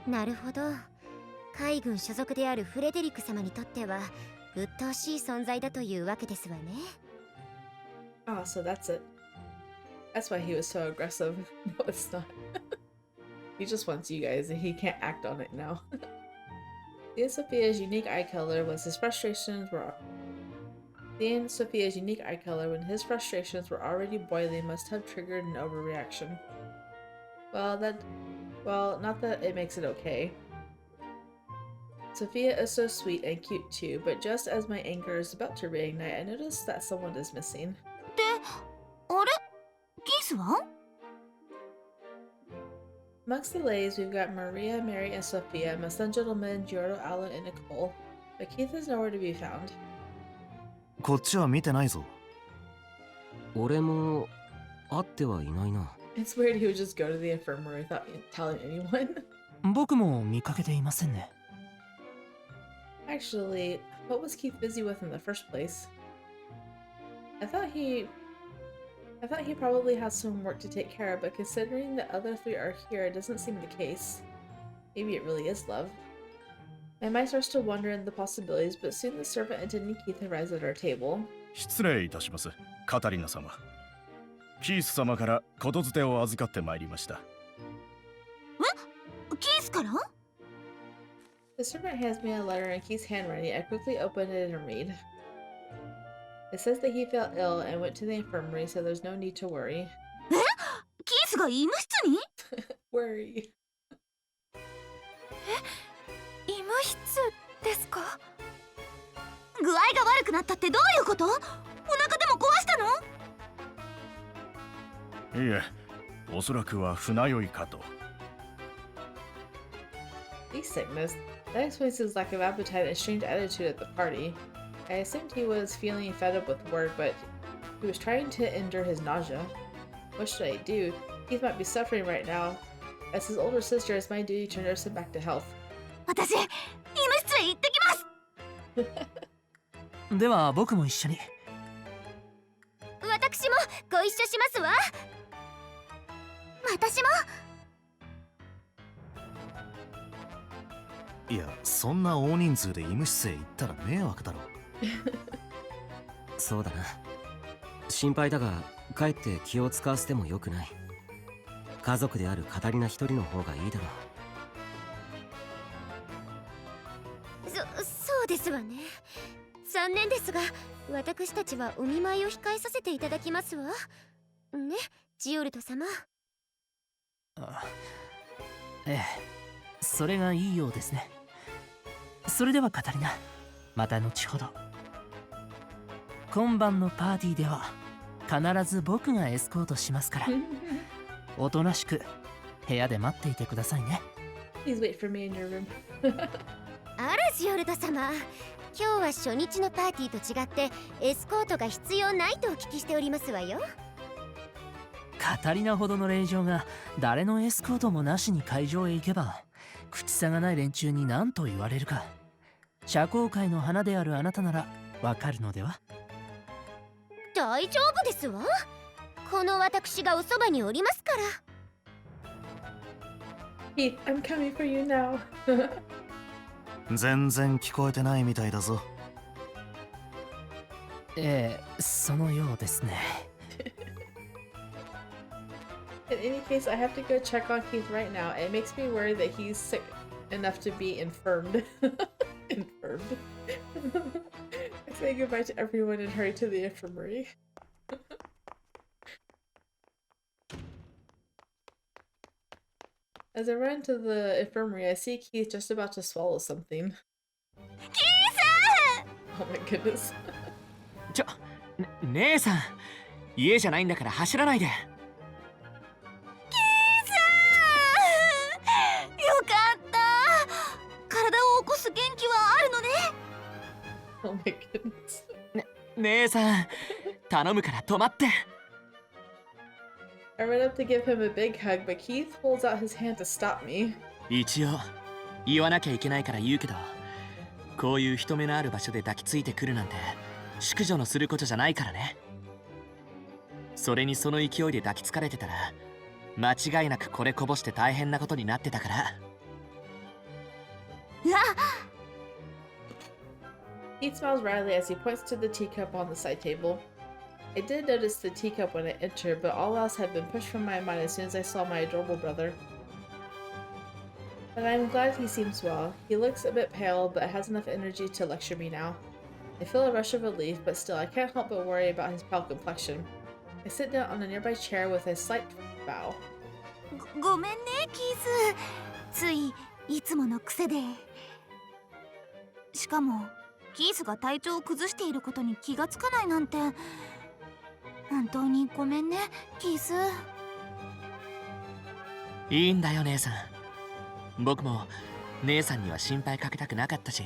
なるほど。海軍所属であるフレデリック様にとっては鬱陶しい存在だというわけですわね。Oh, so that's it. That's why he was so aggressive. No, it's not. He just wants you guys and he can't act on it now. Seeing Sophia's unique eye color when his frustrations were already boiling must have triggered an overreaction. Well, not that it makes it okay. Sophia is so sweet and cute too, but just as my anger is about to reignite, I notice that someone is missing. で、あれ？キースは？ Amongst the ladies, we've got Maria, Mary, and Sophia, my son gentlemen, Giordo, Alan, and Nicole. But Keith is nowhere to be found. こっちは見てないぞ。俺も会ってはいないな。It's weird he would just go to the infirmary without telling anyone. 僕も見かけていませんね。Actually, what was Keith busy with in the first place? I thought he probably has some work to take care of, but considering the other three are here, it doesn't seem the case. Maybe it really is love. My mind starts to wander in the possibilities, but soon the servant attending Keith arrives at our table. 失礼いたします、カタリナ様。キース様からことづてを預かってまいりました。え？キースから？ The servant hands me a letter in Keith's handwriting. I quickly open it and read. It says that he fell ill and went to the infirmary, so there's no need to worry. え？キースが医務室に？ Worry. 医務室ですか？具合が悪くなったってどういうこと？お腹でも壊したの？いえ、おそらくは船酔いかと。He's sickness. That explains his lack of appetite and strange attitude at the party. I assumed he was feeling fed up with work, but he was trying to endure his nausea. What should I do? Keith might be suffering right now. As his older sister, it's my duty to nurse him back to health. 私、医務室へ行ってきます。では僕も一緒に。私もご一緒しますわ。私も。いや、そんな大人数で医務室へ行ったら迷惑だろ。そうだな。心配だがかえって気を使わせてもよくない。家族であるカタリナ一人の方がいいだろう。そうですわね。残念ですが私たちはお見舞いを控えさせていただきますわね、ジオルト様。ええ、それがいいようですね。それではカタリナ、また後ほど。今晩のパーティーでは必ず僕がエスコートしますからおとなしく部屋で待っていてくださいね。 Please wait for me in your room. あらジオルド様、今日は初日のパーティーと違ってエスコートが必要ないとお聞きしておりますわよ。カタリナほどの令嬢が誰のエスコートもなしに会場へ行けば口差がない連中に何と言われるか。社交界の花であるあなたならわかるのでは。大丈夫ですわ。この私がおそばにおりますから。Keith, I'm coming for you now. 全然聞こえてないみたいだぞ。そのようですね。In any case, I have to go check on Keith right now. It makes me worry that he's sick enough to be infirmed. Infirmed. I say goodbye to everyone and hurry to the infirmary. As I run to the infirmary, I see Keith just about to swallow something. Keith! Oh my goodness. 姉さん、家じゃないんだから走らないで。よかった。体を起こす元気はあるのね。 Oh my goodness. 姉さん、頼むから止まって。I run up to give him a big hug, but Keith holds out his hand to stop me. 一応言わなきゃいけないから言うけど、こういう人目のある場所で抱きついてくるなんて淑女のすることじゃないからね。それにその勢いで抱きつかれてたら間違いなくこれこぼして大変なことになってたから。うわっ。 Keith smiles wryly as he points to the teacup on the side table. I did notice the teacup when I entered, but all else had been pushed from my mind as soon as I saw my adorable brother. But I'm glad he seems well. He looks a bit pale, but has enough energy to lecture me now. I feel a rush of relief, but still I can't help but worry about his pale complexion. I sit down on a nearby chair with a slight bow. ごめんね、キース。ついいつもの癖で。しかもキースが体調を崩していることに気がつかないなんて。本当にごめんね、キース。いいんだよ姉さん。僕も姉さんには心配かけたくなかったし、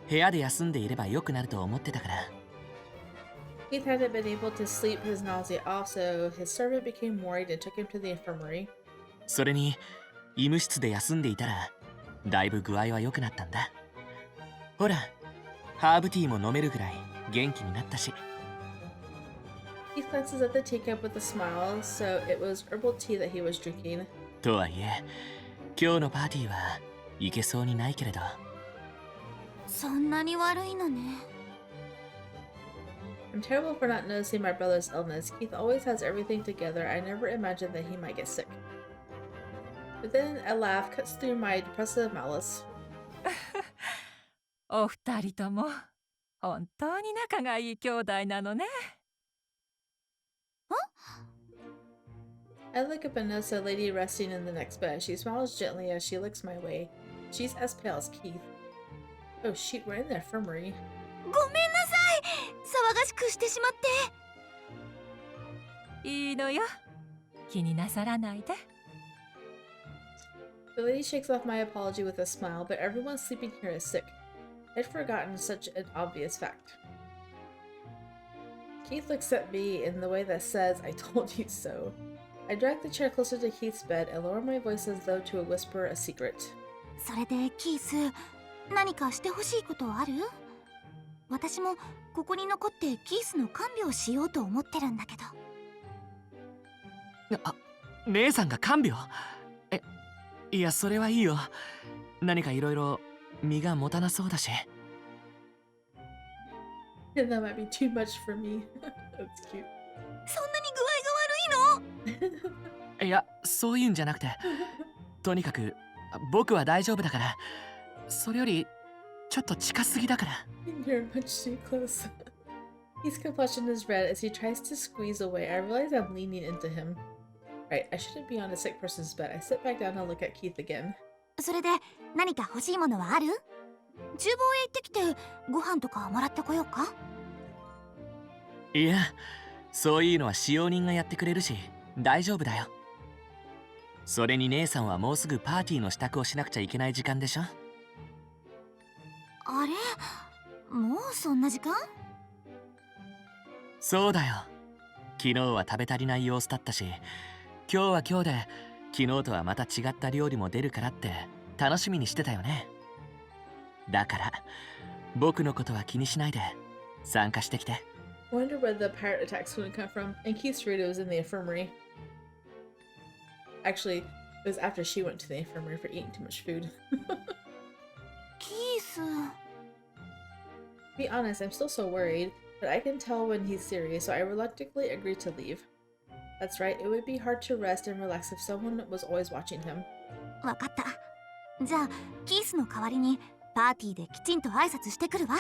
部屋で休んでいれば良くなると思ってたから。Keith hadn't been able to sleep his nausea off, so his servant became worried and took him to the infirmary. それに医務室で休んでいたらだいぶ具合は良くなったんだ。ほら、ハーブティーも飲めるぐらい元気になったし。Keith glances at the teacup with a smile, so it was herbal tea that he was drinking. とはいえ、今日のパーティーは行けそうにないけれど。そんなに悪いのね。I'm terrible for not noticing my brother's illness. Keith always has everything together. I never imagined that he might get sick. But then a laugh cuts through my depressive malice. お二人とも本当に仲がいい兄弟なのね。I look up and notice a lady resting in the next bed. She smiles gently as she looks my way. She's as pale as Keith. Oh shoot, we're in the infirmary. ごめんなさい。騒がしくしてしまって。いいのよ。気になさらないで。The lady shakes off my apology with a smile, but everyone sleeping here is sick. I'd forgotten such an obvious fact. Keith looks at me in the way that says, I told you so. I drag the chair closer to Keith's bed and lower my voice as though to whisper a secret. それでキース、何かしてほしいことある？私もここに残ってキースの看病をしようと思ってるんだけど。あ、姉さんが看病？いや、それはいいよ。何かいろいろ身が持たなそうだし。And that might be too much for me. That's cute. そんなに具合が悪いの？いや、そういうんじゃなくて、とにかく僕は大丈夫だから。それよりちょっと近すぎだから。You're much too close. His complexion is red as he tries to squeeze away. I realize I'm leaning into him. Right, I shouldn't be on a sick person's bed. I sit back down and look at Keith again. それで何か欲しいものはある？厨房へ行ってきてご飯とかもらってこようか？いや、そういうのは使用人がやってくれるし大丈夫だよ。それに姉さんはもうすぐパーティーの支度をしなくちゃいけない時間でしょ。あれ、もうそんな時間？そうだよ。昨日は食べ足りない様子だったし、今日は今日で昨日とはまた違った料理も出るからって楽しみにしてたよね。だから僕のことは気にしないで参加してきて。 Wonder where the pirate attacks would come from. And Keith's Rita was in the infirmary. Actually, it was after she went to the infirmary for eating too much food. キース。To be honest, I'm still so worried, but I can tell when he's serious, so I reluctantly agreed to leave. That's right, it would be hard to rest and relax if someone was always watching him. わかった。じゃあキースの代わりにパーティーできちんと挨拶してくるわ。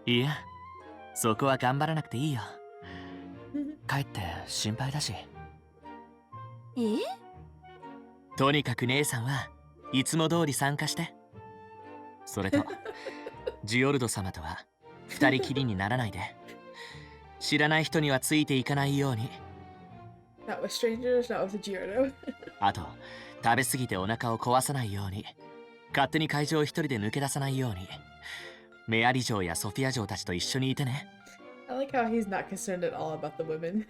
いや、そこは頑張らなくていいよ。帰って心配だし。とにかく姉さんはいつも通り参加して。それとジオルド様とは二人きりにならないで。知らない人にはついていかないように。Not with strangers, not with Giorno. あと食べ過ぎてお腹を壊さないように。勝手に会場を一人で抜け出さないように。メアリ城やソフィア城たちと一緒にいてね。I like how he's not concerned at all about the women.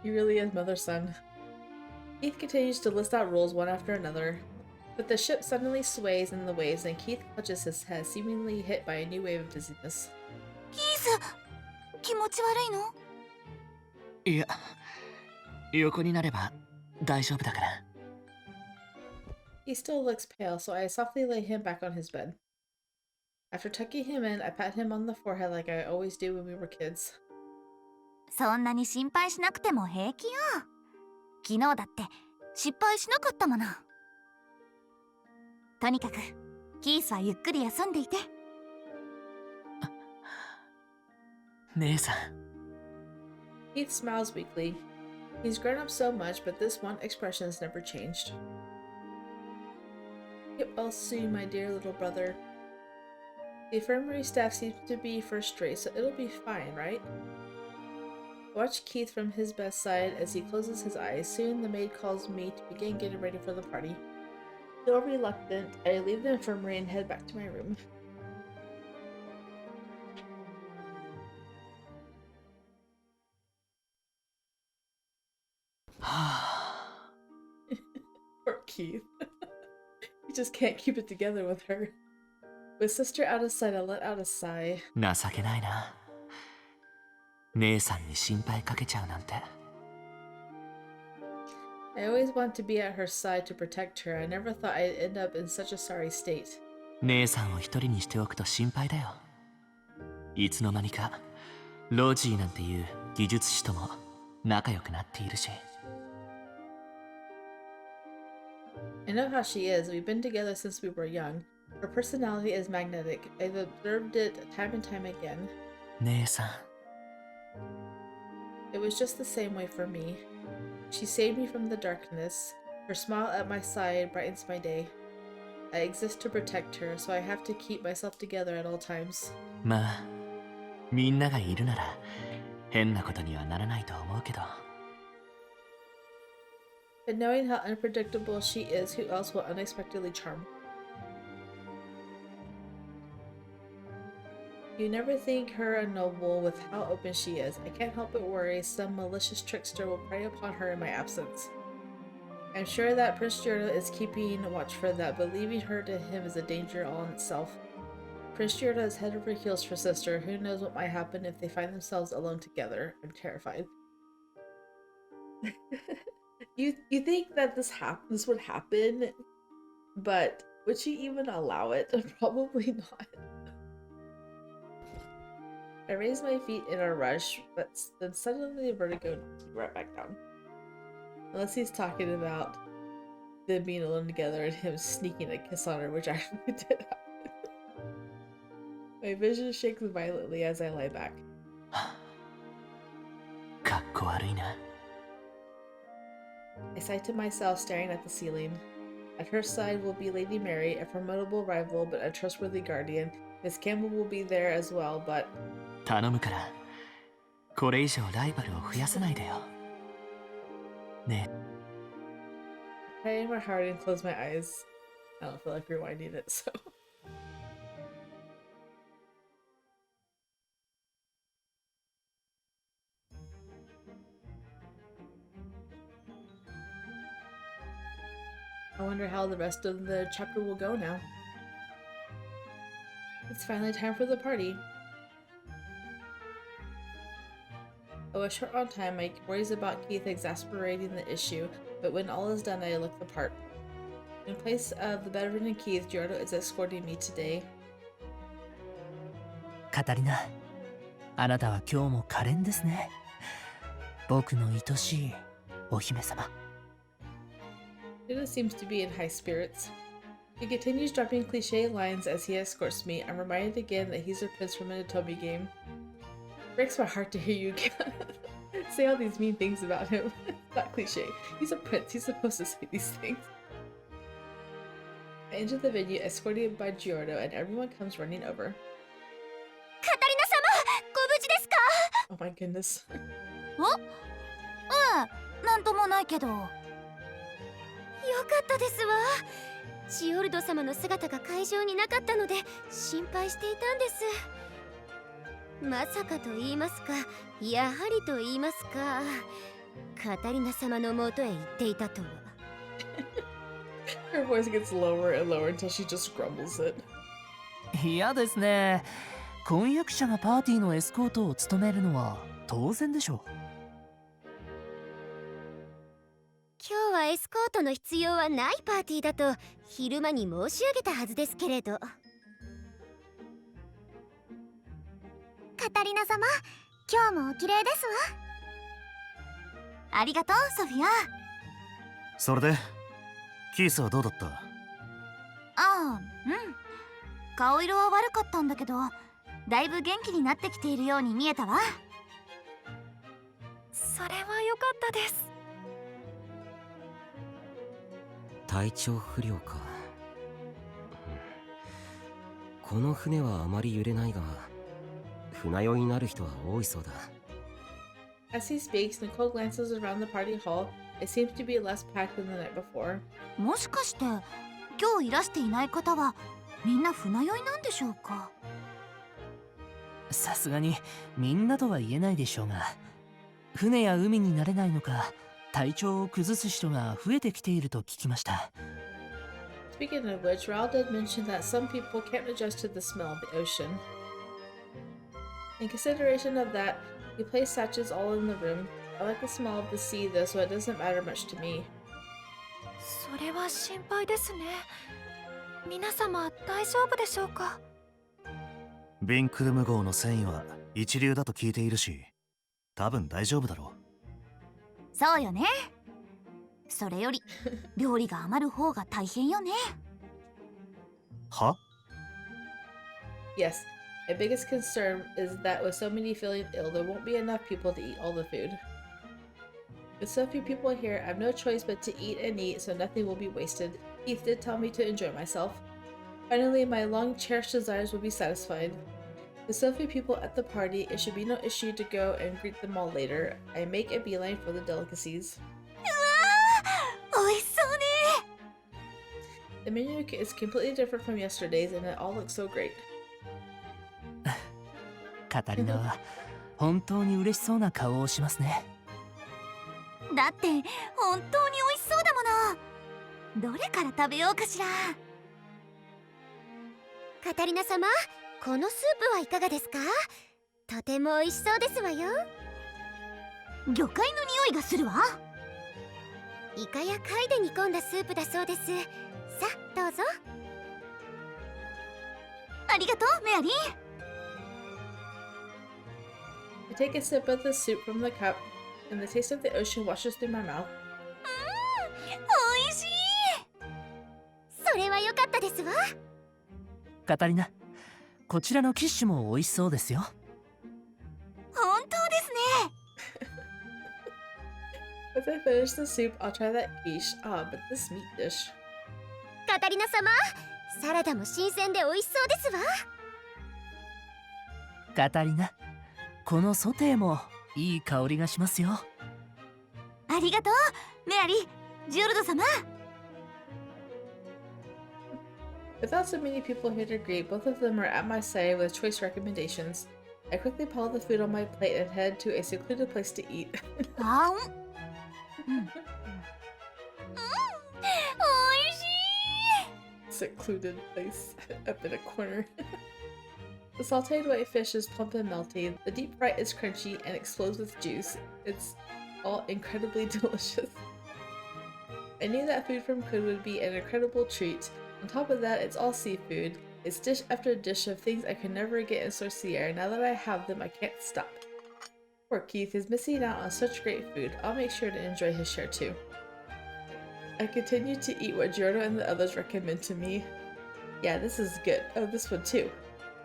He really is mother's son. Keith continues to list out rules one after another, but the ship suddenly sways in the waves and Keith clutches his head, seemingly hit by a new wave of dizziness. キース、気持ち悪いの？いや、横になれば大丈夫だから。He still looks pale, so I softly lay him back on his bed. After tucking him in, I pat him on the forehead like I always do when we were kids. そんなに心配しなくても平気よ。昨日だって失敗しなかったもの。とにかくキースはゆっくり休んでいて。姉さん。Keith smiles weakly. He's grown up so much, but this one expression has never changed. Get well soon, my dear little brother. The infirmary staff seems to be first rate, so it'll be fine, right? I watch Keith from his bedside as he closes his eyes. Soon the maid calls me to begin getting ready for the party. Still reluctant, I leave the infirmary and head back to my room. Poor Keith. He just can't keep it together with her. With sister out of sight, I let out a sigh. 情けないな。姉さんに心配かけちゃうなんて。I always want to be at her side to protect her. I never thought I'd end up in such a sorry state. 姉さんを一人にしておくと心配だよ。いつの間にかロジーなんていう技術師とも仲良くなっているし。I know how she is. We've been together since we were young. Her personality is magnetic. I've observed it time and time again. 姉さん。It was just the same way for me. She saved me from the darkness. Her smile at my side brightens my day. I exist to protect her, so I have to keep myself together at all times. まあ、みんながいるなら変なことにはならないと思うけど。But knowing how unpredictable she is, who else will unexpectedly charm? You never think her a noble with how open she is. I can't help but worry some malicious trickster will prey upon her in my absence. I'm sure that Prince Giorno is keeping watch for that, but leaving her to him is a danger all in itself. Prince Giorno is head over heels for sister. Who knows what might happen if they find themselves alone together? I'm terrified. You think that this would happen, but would she even allow it? Probably not. I raise my feet in a rush, but then suddenly the vertigo knocks me right back down. Unless he's talking about them being alone together and him sneaking a kiss on her, which actually did happen. My vision shakes violently as I lie back. かっこ悪いな。I sigh to myself, staring at the ceiling. At her side will be Lady Mary, a formidable rival but a trustworthy guardian. Miss Campbell will be there as well, but... 頼むからこれ以上ライバルを増やさないでよ。ね。 I in my heart and close my eyes. I don't feel like rewinding it, so. I wonder how the rest of the chapter will go now. It's finally time for the party. I was short on time, my worries about Keith exasperating the issue, but when all is done, I look the part. In place of the bedridden Keith, Giordo is escorting me today. カタリナ、あなたは今日も可憐ですね。僕の愛しいお姫様。Giordo seems to be in high spirits. He continues dropping cliche lines as he escorts me. I'm reminded again that he's a prince from an otome game. Breaks my heart to hear you say all these mean things about him. It's not cliche. He's a prince. He's supposed to say these things. I enter the venue, escorted by Giordo, and everyone comes running over. カタリナ様、ご無事ですか？ Oh my goodness. なんともないけど。よかったですわ。ジオルド様の姿が会場になかったので心配していたんです。まさかと言いますか、やはりと言いますか、カタリナ様のもとへ行っていたとは。Her voice gets lower and lower until she just grumbles it. 嫌ですね。婚約者がパーティーのエスコートを務めるのは当然でしょう。今日はエスコートの必要はないパーティーだと昼間に申し上げたはずですけれど。カタリナ様、今日もお綺麗ですわ。ありがとう、ソフィア。それでキースはどうだった？顔色は悪かったんだけど、だいぶ元気になってきているように見えたわ。それは良かったです。体調不良か。この船はあまり揺れないが、船酔いになる人は多いそうだ。As he speaks, Nicole glances around the party hall. It seems to be less packed than the night before. もしかして今日いらしていない方はみんな船酔いなんでしょうか？さすがにみんなとは言えないでしょうが、船や海に慣れないのか体調を崩す人が増えてきていると聞きました。Speaking of which, Raul did mention that some people can't adjust to the smell of the ocean. In consideration of that, he placed sachets all in the room. I like the smell of the sea though, so it doesn't matter much to me. それは心配ですね。皆様大丈夫でしょうか？ビンクルム号の繊維は一流だと聞いているし、多分大丈夫だろう。そうよね。それより料理が余る方が大変よね。は？ Yes, my biggest concern is that with so many feeling ill, there won't be enough people to eat all the food. With so few people here, I have no choice but to eat and eat, so nothing will be wasted. Keith did tell me to enjoy myself. Finally, my long-cherished desires will be satisfied. With so few people at the party, it should be no issue to go and greet them all later. I make a beeline for the delicacies. おいしそうね。 The menu is completely different from yesterday's, and it all looks so great. カタリナは本当に嬉しそうな顔をしますね。だって本当に美味しそうだもの。どれから食べようかしら。カタリナ様、このスープはいかがですか？とても美味しそうですわよ。魚介の匂いがするわ。イカや貝で煮込んだスープだそうです。さあどうぞ。ありがとう、メアリー。I take a sip of the soup from the cup, and the taste of the ocean washes through my mouth. おいしい。それは良かったですわ。カタリナ、こちらのキッシュも美味しそうですよ。本当ですね。Once I finish the soup, I'll try that quiche. Ah, but this meat dish. カタリナ様、サラダも新鮮で美味しそうですわ。カタリナ、このソテーもいい香りがしますよ。ありがとうメアリー、ジオルド様。 Without so many people here to greet, both of them are at my side with choice recommendations. I quickly pile the food on my plate and head to a secluded place to eat. あん、おいしい。 Secluded place up in a corner. The sauteed white fish is plump and melty. The deep fry is crunchy and explodes with juice. It's all incredibly delicious. I knew that food from Kud would be an incredible treat. On top of that, it's all seafood. It's dish after dish of things I could never get in Sorcier. Now that I have them, I can't stop. Poor Keith is missing out on such great food. I'll make sure to enjoy his share too. I continue to eat what Giorno and the others recommend to me. Yeah, this is good. Oh, this one too.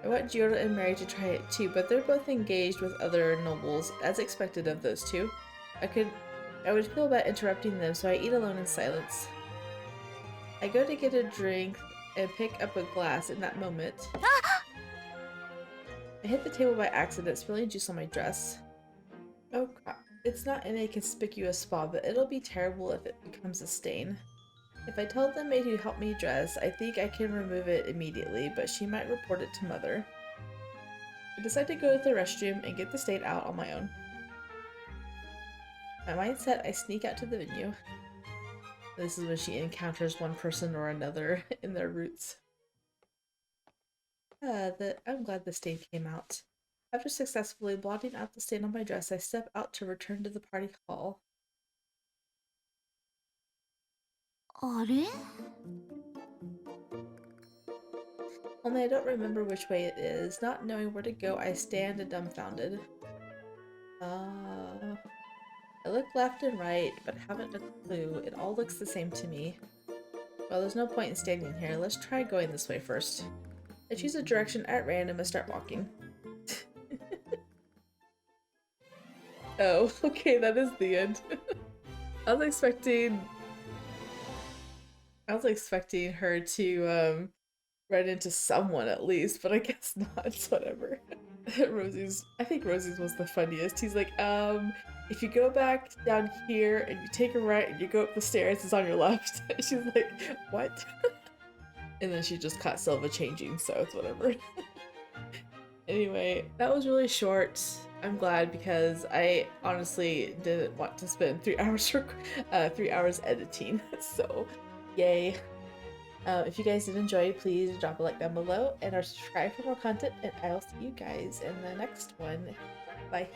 I want Giorno and Mary to try it too, but they're both engaged with other nobles, as expected of those two. I would feel bad interrupting them, so I eat alone in silence. I go to get a drink and pick up a glass in that moment. I hit the table by accident, spilling juice on my dress. Oh crap. It's not in a conspicuous spot, but it'll be terrible if it becomes a stain. If I tell the maid who helped me dress, I think I can remove it immediately, but she might report it to Mother. I decide to go to the restroom and get the stain out on my own. My mind set, I sneak out to the venue. This is when she encounters one person or another in their routes. I'm glad the stain came out. After successfully blotting out the stain on my dress, I step out to return to the party hall. あれ？ Only I don't remember which way it is. Not knowing where to go, I stand dumbfounded. I look left and right, but haven't a clue. It all looks the same to me. Well, there's no point in standing here. Let's try going this way first. I choose a direction at random and start walking. Oh, okay, that is the end. I was expecting her to run into someone at least, but I guess not. It's whatever. I think Rosie's was the funniest. He's like, if you go back down here and you take a right and you go up the stairs, it's on your left. She's like, what? And then she just caught Silva changing, so it's whatever. Anyway, that was really short. I'm glad because I honestly didn't want to spend 3 hours editing, so yay. If you guys did enjoy, please drop a like down below and subscribe for more content, and I'll see you guys in the next one. Bye.